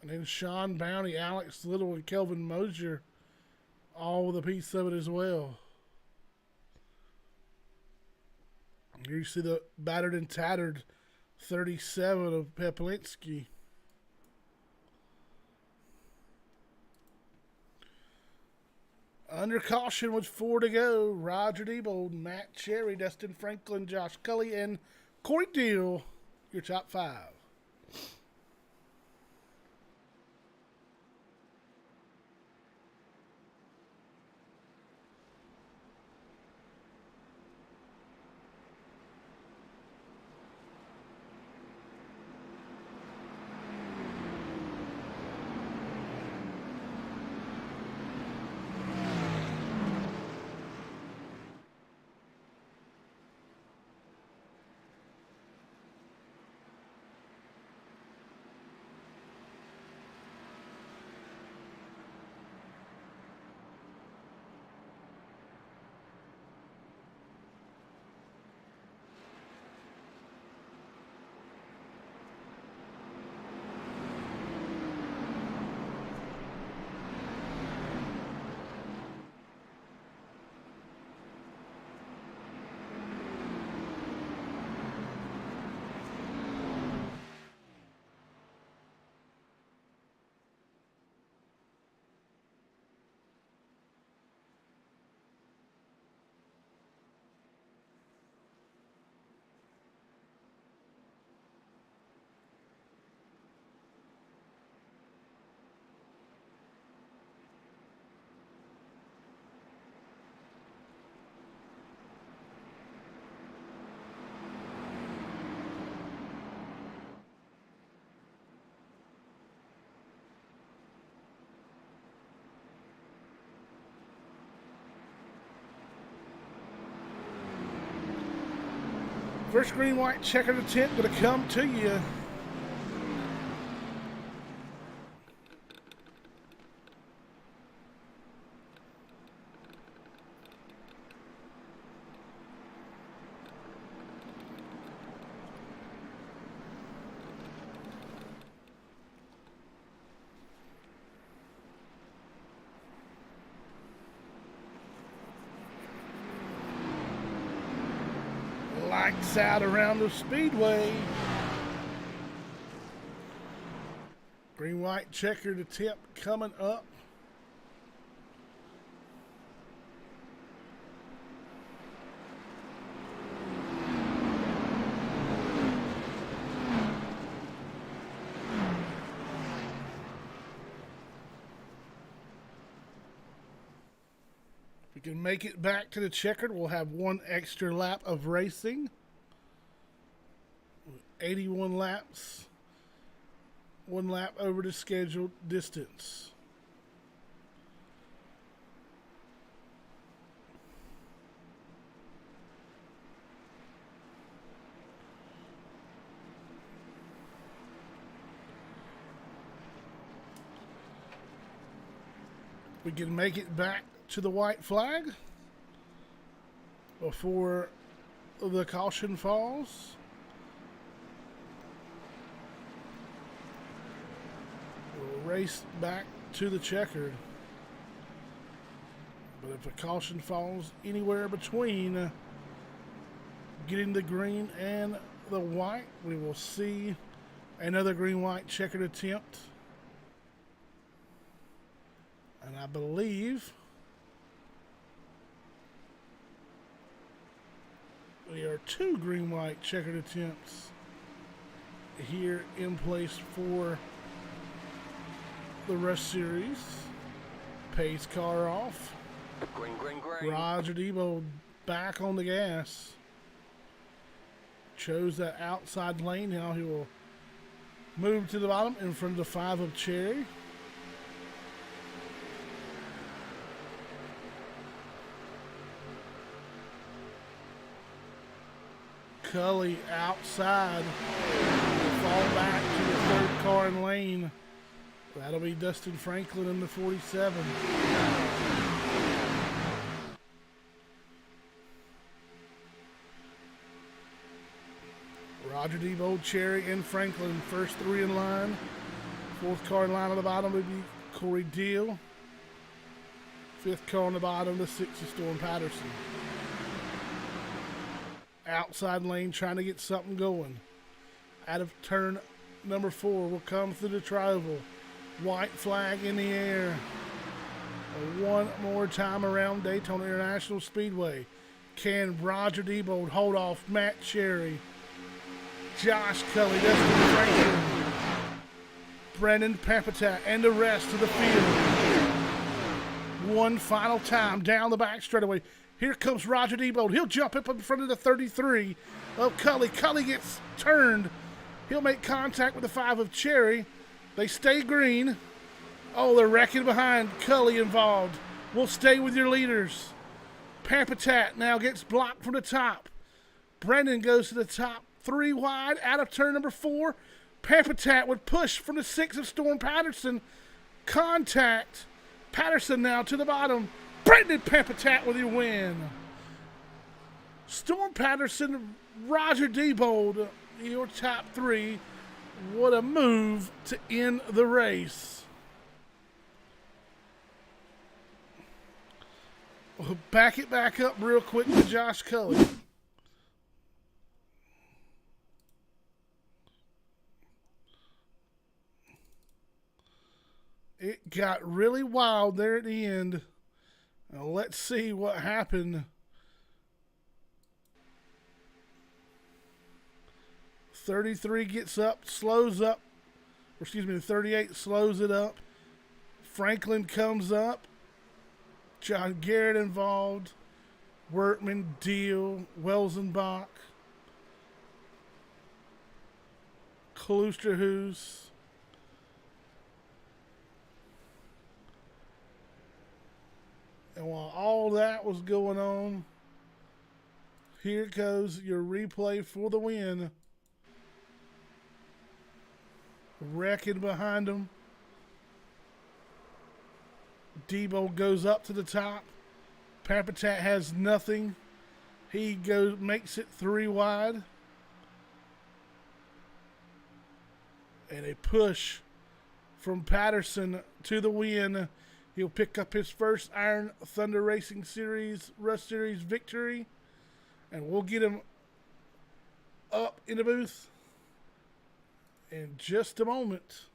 And then Sean Bounty, Alex Little, and Kelvin Mosier all with a piece of it as well. Here you see the battered and tattered 37 of Peplinsky. Under caution with 4 to go. Roger Debo, Matt Cherry, Dustin Franklin, Josh Cully, and Corey Deal, your top 5. First green, white checkered attempt going to come to you. Lights out around the speedway. Green, white checkered attempt coming up. can make it back to the checkered, we'll have one extra lap of racing. 81 laps. One lap over the scheduled distance. We can make it back to the white flag before the caution falls. We'll race back to the checkered. But if a caution falls anywhere between getting the green and the white, we will see another green-white checkered attempt. And I believe there are two green-white checkered attempts here in place for the Rush Series. Pace car off. Green, green, green. Roger Debo back on the gas. Chose that outside lane. Now he will move to the bottom in front of the 5 of Cherry. Cully outside. Fall back to the 3rd car in lane. That'll be Dustin Franklin in the 47. Roger Debo, Cherry, and Franklin. First 3 in line. 4th car in line on the bottom would be Corey Deal. 5th car on the bottom, the 6th is Storm Patterson. Outside lane trying to get something going. Out of turn number 4 will come through the trioval. White flag in the air. One more time around Daytona International Speedway. Can Roger Debo hold off Matt Cherry? Josh Cully, Dustin Franklin, Brendan Papatat, and the rest of the field. One final time down the back straightaway. Here comes Roger Debo. He'll jump up in front of the 33 of Cully. Cully gets turned. He'll make contact with the 5 of Cherry. They stay green. Oh, they're wrecking behind. Cully involved. We'll stay with your leaders. Pampatat now gets blocked from the top. Brendan goes to the top. 3 wide out of turn number 4. Pampatat would push from the 6 of Storm Patterson. Contact. Patterson now to the bottom. Brendan Pampatat with your win. Storm Patterson, Roger Debo, your top 3. What a move to end the race. We'll back it back up real quick to Josh Cully. It got really wild there at the end. Now let's see what happened. 33 gets up, slows up. Or excuse me, the 38 slows it up. Franklin comes up. John Garrett involved. Workman, Deal, Welsenbach. Kloosterhuis. And while all that was going on, here goes your replay for the win. Wrecking behind him. Debo goes up to the top. Pampatat has nothing. He makes it 3 wide. And a push from Patterson to the win. He'll pick up his first Iron Thunder Racing Series, Rush Series victory. And we'll get him up in the booth in just a moment.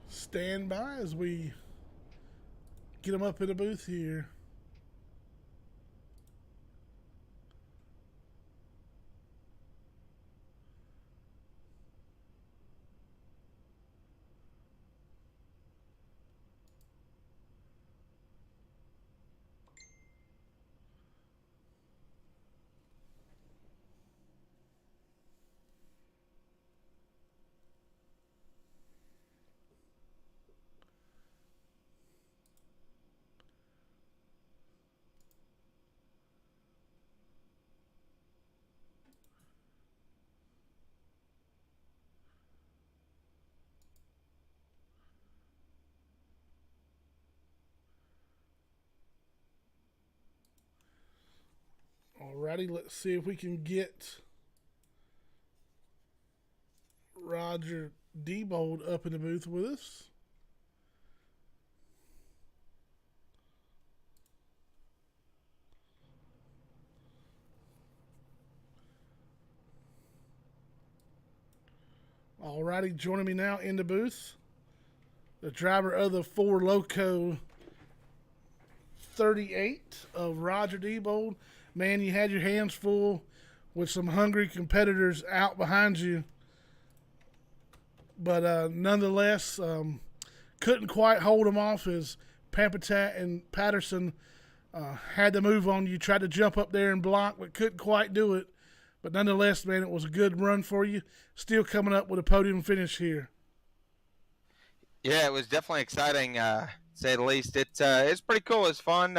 Stand by as we get him up in the booth here. Alrighty, let's see if we can get Roger Diebold up in the booth with us. Alrighty, joining me now in the booth, the driver of the Four Loco 38 of Roger Diebold. Man, you had your hands full with some hungry competitors out behind you, but nonetheless, couldn't quite hold them off as Pampatat and Patterson had to move on you. Tried to jump up there and block, but couldn't quite do it. But nonetheless, man, it was a good run for you. Still coming up with a podium finish here. Yeah, it was definitely exciting, to say the least. It's pretty cool. It's fun.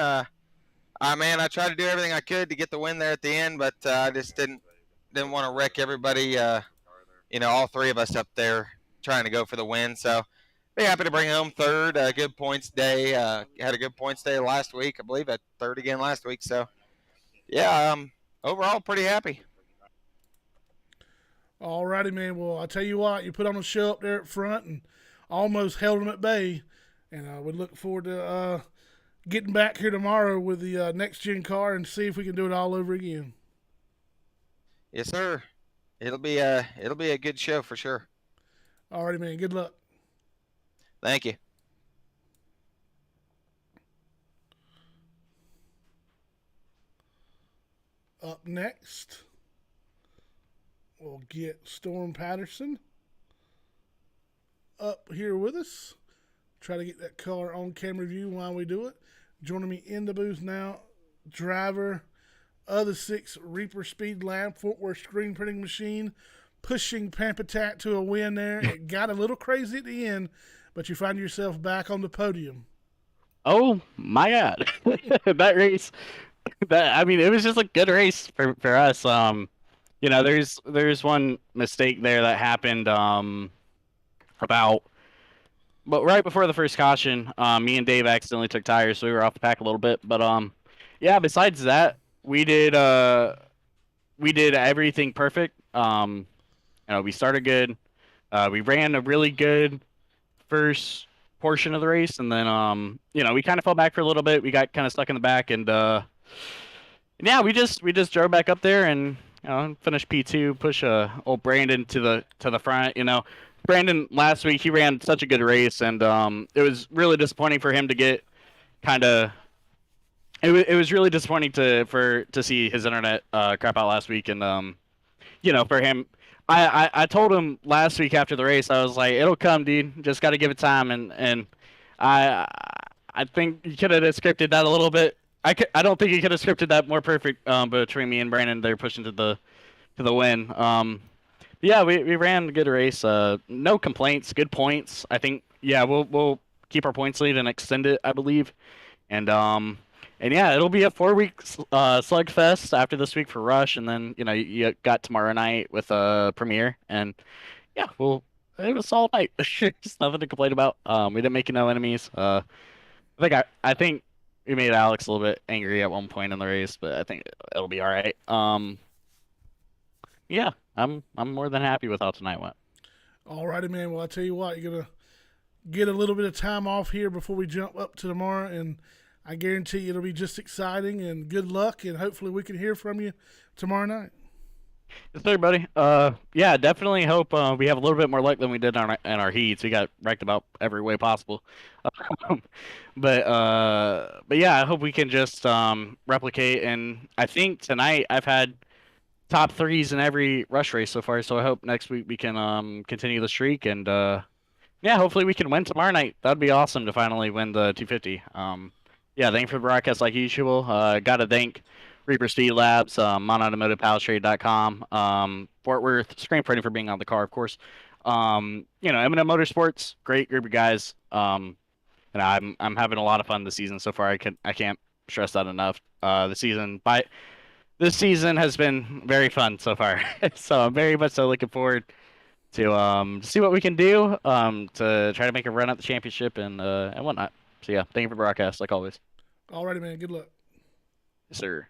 Man, I tried to do everything I could to get the win there at the end, but I just didn't want to wreck everybody. All three of us up there trying to go for the win. So, be happy to bring home third. Good points day. Had a good points day last week. I believe at third again last week. So, yeah, overall pretty happy. Alrighty, man. Well, I tell you what, you put on a show up there at front and almost held them at bay. And we look forward to getting back here tomorrow with the next gen car and see if we can do it all over again. Yes, sir. It'll be a good show for sure. Alrighty, man. Good luck. Thank you. Up next, we'll get Storm Patterson up here with us. Try to get that car on camera view while we do it. Joining me in the booth now, driver of the 6 Reaper Speed Lab Fort Worth screen printing machine, pushing Pampatat to a win there. It got a little crazy at the end, but you find yourself back on the podium. Oh my God, that race! It was just a good race for us. There's one mistake there that happened but right before the first caution, me and Dave accidentally took tires, so we were off the pack a little bit. But yeah, besides that, we did everything perfect. We started good. We ran a really good first portion of the race, and then we kind of fell back for a little bit. We got kind of stuck in the back, and yeah, we just drove back up there and finished P2, push old Brandon to the front. Brandon last week, he ran such a good race, and it was really disappointing for him to get kind of. It was really disappointing to see his internet crap out last week, and for him, I told him last week after the race, I was like, it'll come, dude. Just got to give it time, and I think he could have scripted that a little bit. I don't think he could have scripted that more perfect between me and Brandon. They're pushing to the win. Yeah, we ran a good race. No complaints. Good points. I think. Yeah, we'll keep our points lead and extend it, I believe. And yeah, it'll be a 4-week slugfest after this week for Rush, and then you got tomorrow night with Premiere, and yeah, it was a solid night. Just nothing to complain about. We didn't make no enemies. I think we made Alex a little bit angry at one point in the race, but I think it'll be all right. Yeah, I'm more than happy with how tonight went. Alrighty, man. Well, I tell you what, you're gonna get a little bit of time off here before we jump up to tomorrow, and I guarantee you it'll be just exciting, and good luck, and hopefully we can hear from you tomorrow night. Yes, sir, buddy. Yeah, definitely hope we have a little bit more luck than we did in our heats. We got wrecked about every way possible. Um, but yeah, I hope we can just replicate. And I think tonight I've had top threes in every rush race so far. So I hope next week we can continue the streak and yeah, hopefully we can win tomorrow night. That'd be awesome to finally win the 250. Yeah, thank you for the broadcast like usual. Gotta thank Reaper Speed Labs, MonAutomotivePowertrade.com, Fort Worth Screen Printing for being on the car, of course. M&M Motorsports, great group of guys. And I'm having a lot of fun this season so far. I can't stress that enough. This season has been very fun so far. So I'm very much so looking forward to see what we can do to try to make a run at the championship and whatnot. So yeah, thank you for the broadcast like always. Alrighty, man. Good luck. Yes, sir.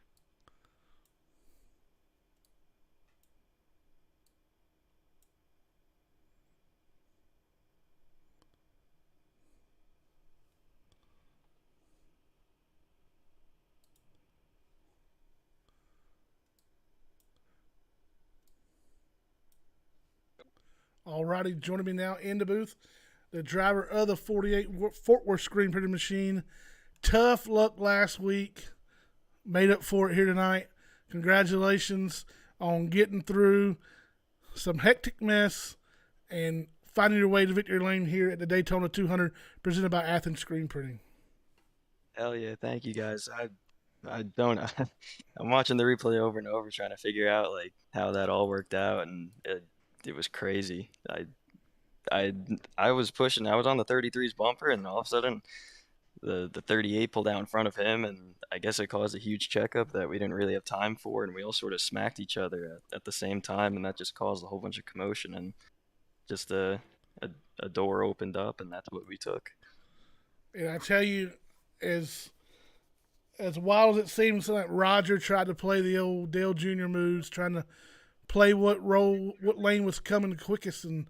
Alrighty, joining me now in the booth, the driver of the 48 Fort Worth screen printing machine. Tough luck last week. Made up for it here tonight. Congratulations on getting through some hectic mess and finding your way to victory lane here at the Daytona 200 presented by Athens Screen Printing. Hell yeah, thank you guys. I don't I'm watching the replay over and over trying to figure out like how that all worked out and it was crazy. I I was pushing, I was on the 33's bumper and all of a sudden the 38 pulled out in front of him and I guess it caused a huge checkup that we didn't really have time for and we all sort of smacked each other at the same time and that just caused a whole bunch of commotion and just a, a door opened up and that's what we took. And I tell you, as as wild as it seems, like Roger tried to play the old Dale Jr. moves, trying to play what lane was coming the quickest, and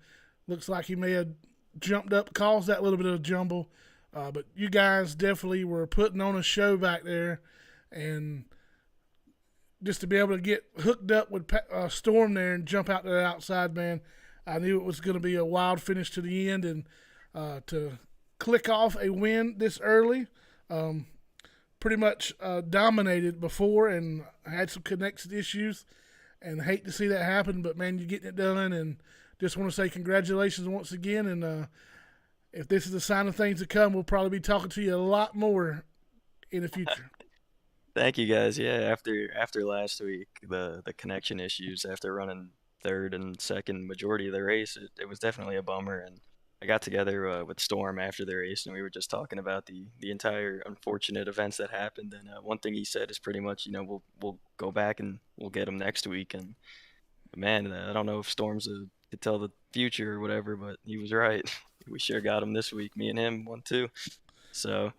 looks like he may have jumped up, caused that little bit of jumble. But you guys definitely were putting on a show back there, and just to be able to get hooked up with Storm there and jump out to the outside, man, I knew it was going to be a wild finish to the end, and to click off a win this early. Pretty much dominated before and had some connection issues, and hate to see that happen. But man, you're getting it done, and just want to say congratulations once again. And if this is a sign of things to come, we'll probably be talking to you a lot more in the future. Thank you guys. Yeah, after last week, the connection issues after running third and second majority of the race, it was definitely a bummer. And I got together with Storm after the race, and we were just talking about the entire unfortunate events that happened. And one thing he said is pretty much, we'll go back and we'll get him next week. And man, I don't know if Storm's could tell the future or whatever, but he was right. We sure got him this week. Me and him, 1-2. So.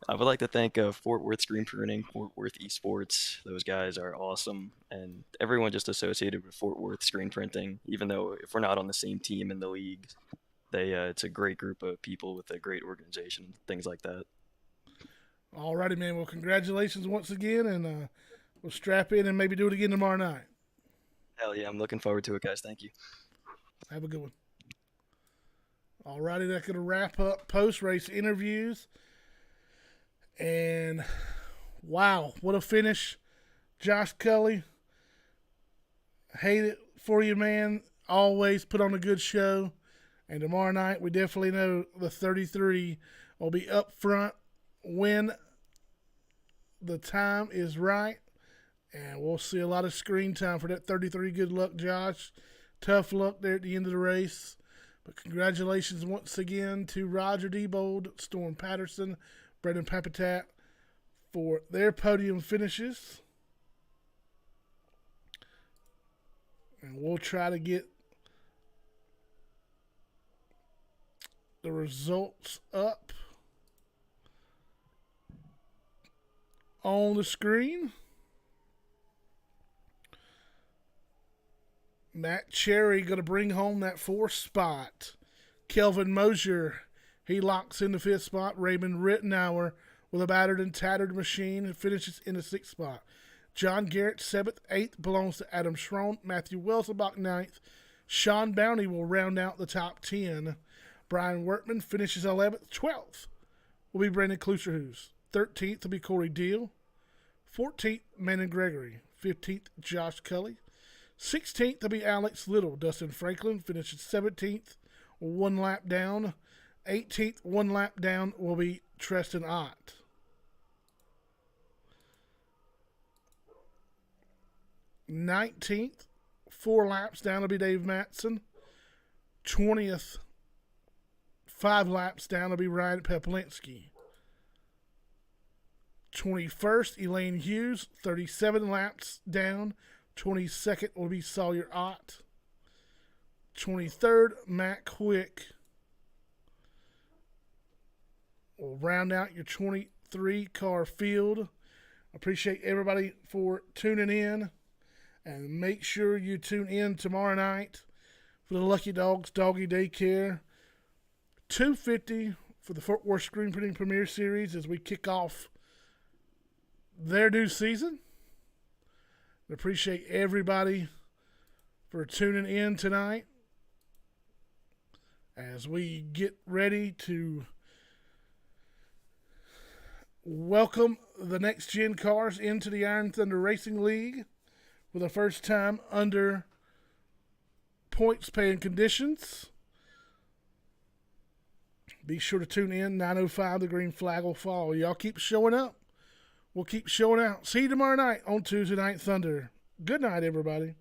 I would like to thank Fort Worth Screen Printing, Fort Worth Esports. Those guys are awesome, and everyone just associated with Fort Worth Screen Printing. Even though if we're not on the same team in the league, it's a great group of people with a great organization, things like that. Alrighty, man. Well, congratulations once again, and we'll strap in and maybe do it again tomorrow night. Hell yeah, I'm looking forward to it, guys. Thank you. Have a good one. Alrighty, that's going to wrap up post-race interviews. And wow, what a finish. Josh Cully, hate it for you, man. Always put on a good show. And tomorrow night, we definitely know the 33 will be up front when the time is right. And we'll see a lot of screen time for that 33. Good luck, Josh. Tough luck there at the end of the race. But congratulations once again to Roger Diebold, Storm Patterson, Brendan Papatat for their podium finishes. And we'll try to get the results up on the screen. Matt Cherry going to bring home that 4th spot. Kelvin Mosier, he locks in the 5th spot. Raymond Rittenauer with a battered and tattered machine finishes in the 6th spot. John Garrett, 7th. 8th belongs to Adam Schroen. Matthew Welsenbach, 9th. Sean Bounty will round out the top 10. Brian Workman finishes 11th. 12th will be Brandon Kluserhus. 13th will be Corey Deal. 14th, Manon Gregory. 15th, Josh Cully. 16th will be Alex Little. Dustin Franklin finishes 17th, 1 lap down. 18th, 1 lap down will be Tristan Ott. '19th, 4 laps down will be Dave Matson. 20th, 5 laps down will be Ryan Peplinski. 21st, Elaine Hughes, 37 laps down. 22nd will be Sawyer Ott. 23rd, Matt Quick will round out your 23 car field. Appreciate everybody for tuning in. And make sure you tune in tomorrow night for the Lucky Dogs Doggy Daycare. $250 for the Fort Worth Screen Printing Premier Series as we kick off their new season. I appreciate everybody for tuning in tonight as we get ready to welcome the next gen cars into the Iron Thunder Racing League for the first time under points paying conditions. Be sure to tune in. 9:05, the green flag will fall. Y'all keep showing up. We'll keep showing out. See you tomorrow night on Tuesday Night Thunder. Good night, everybody.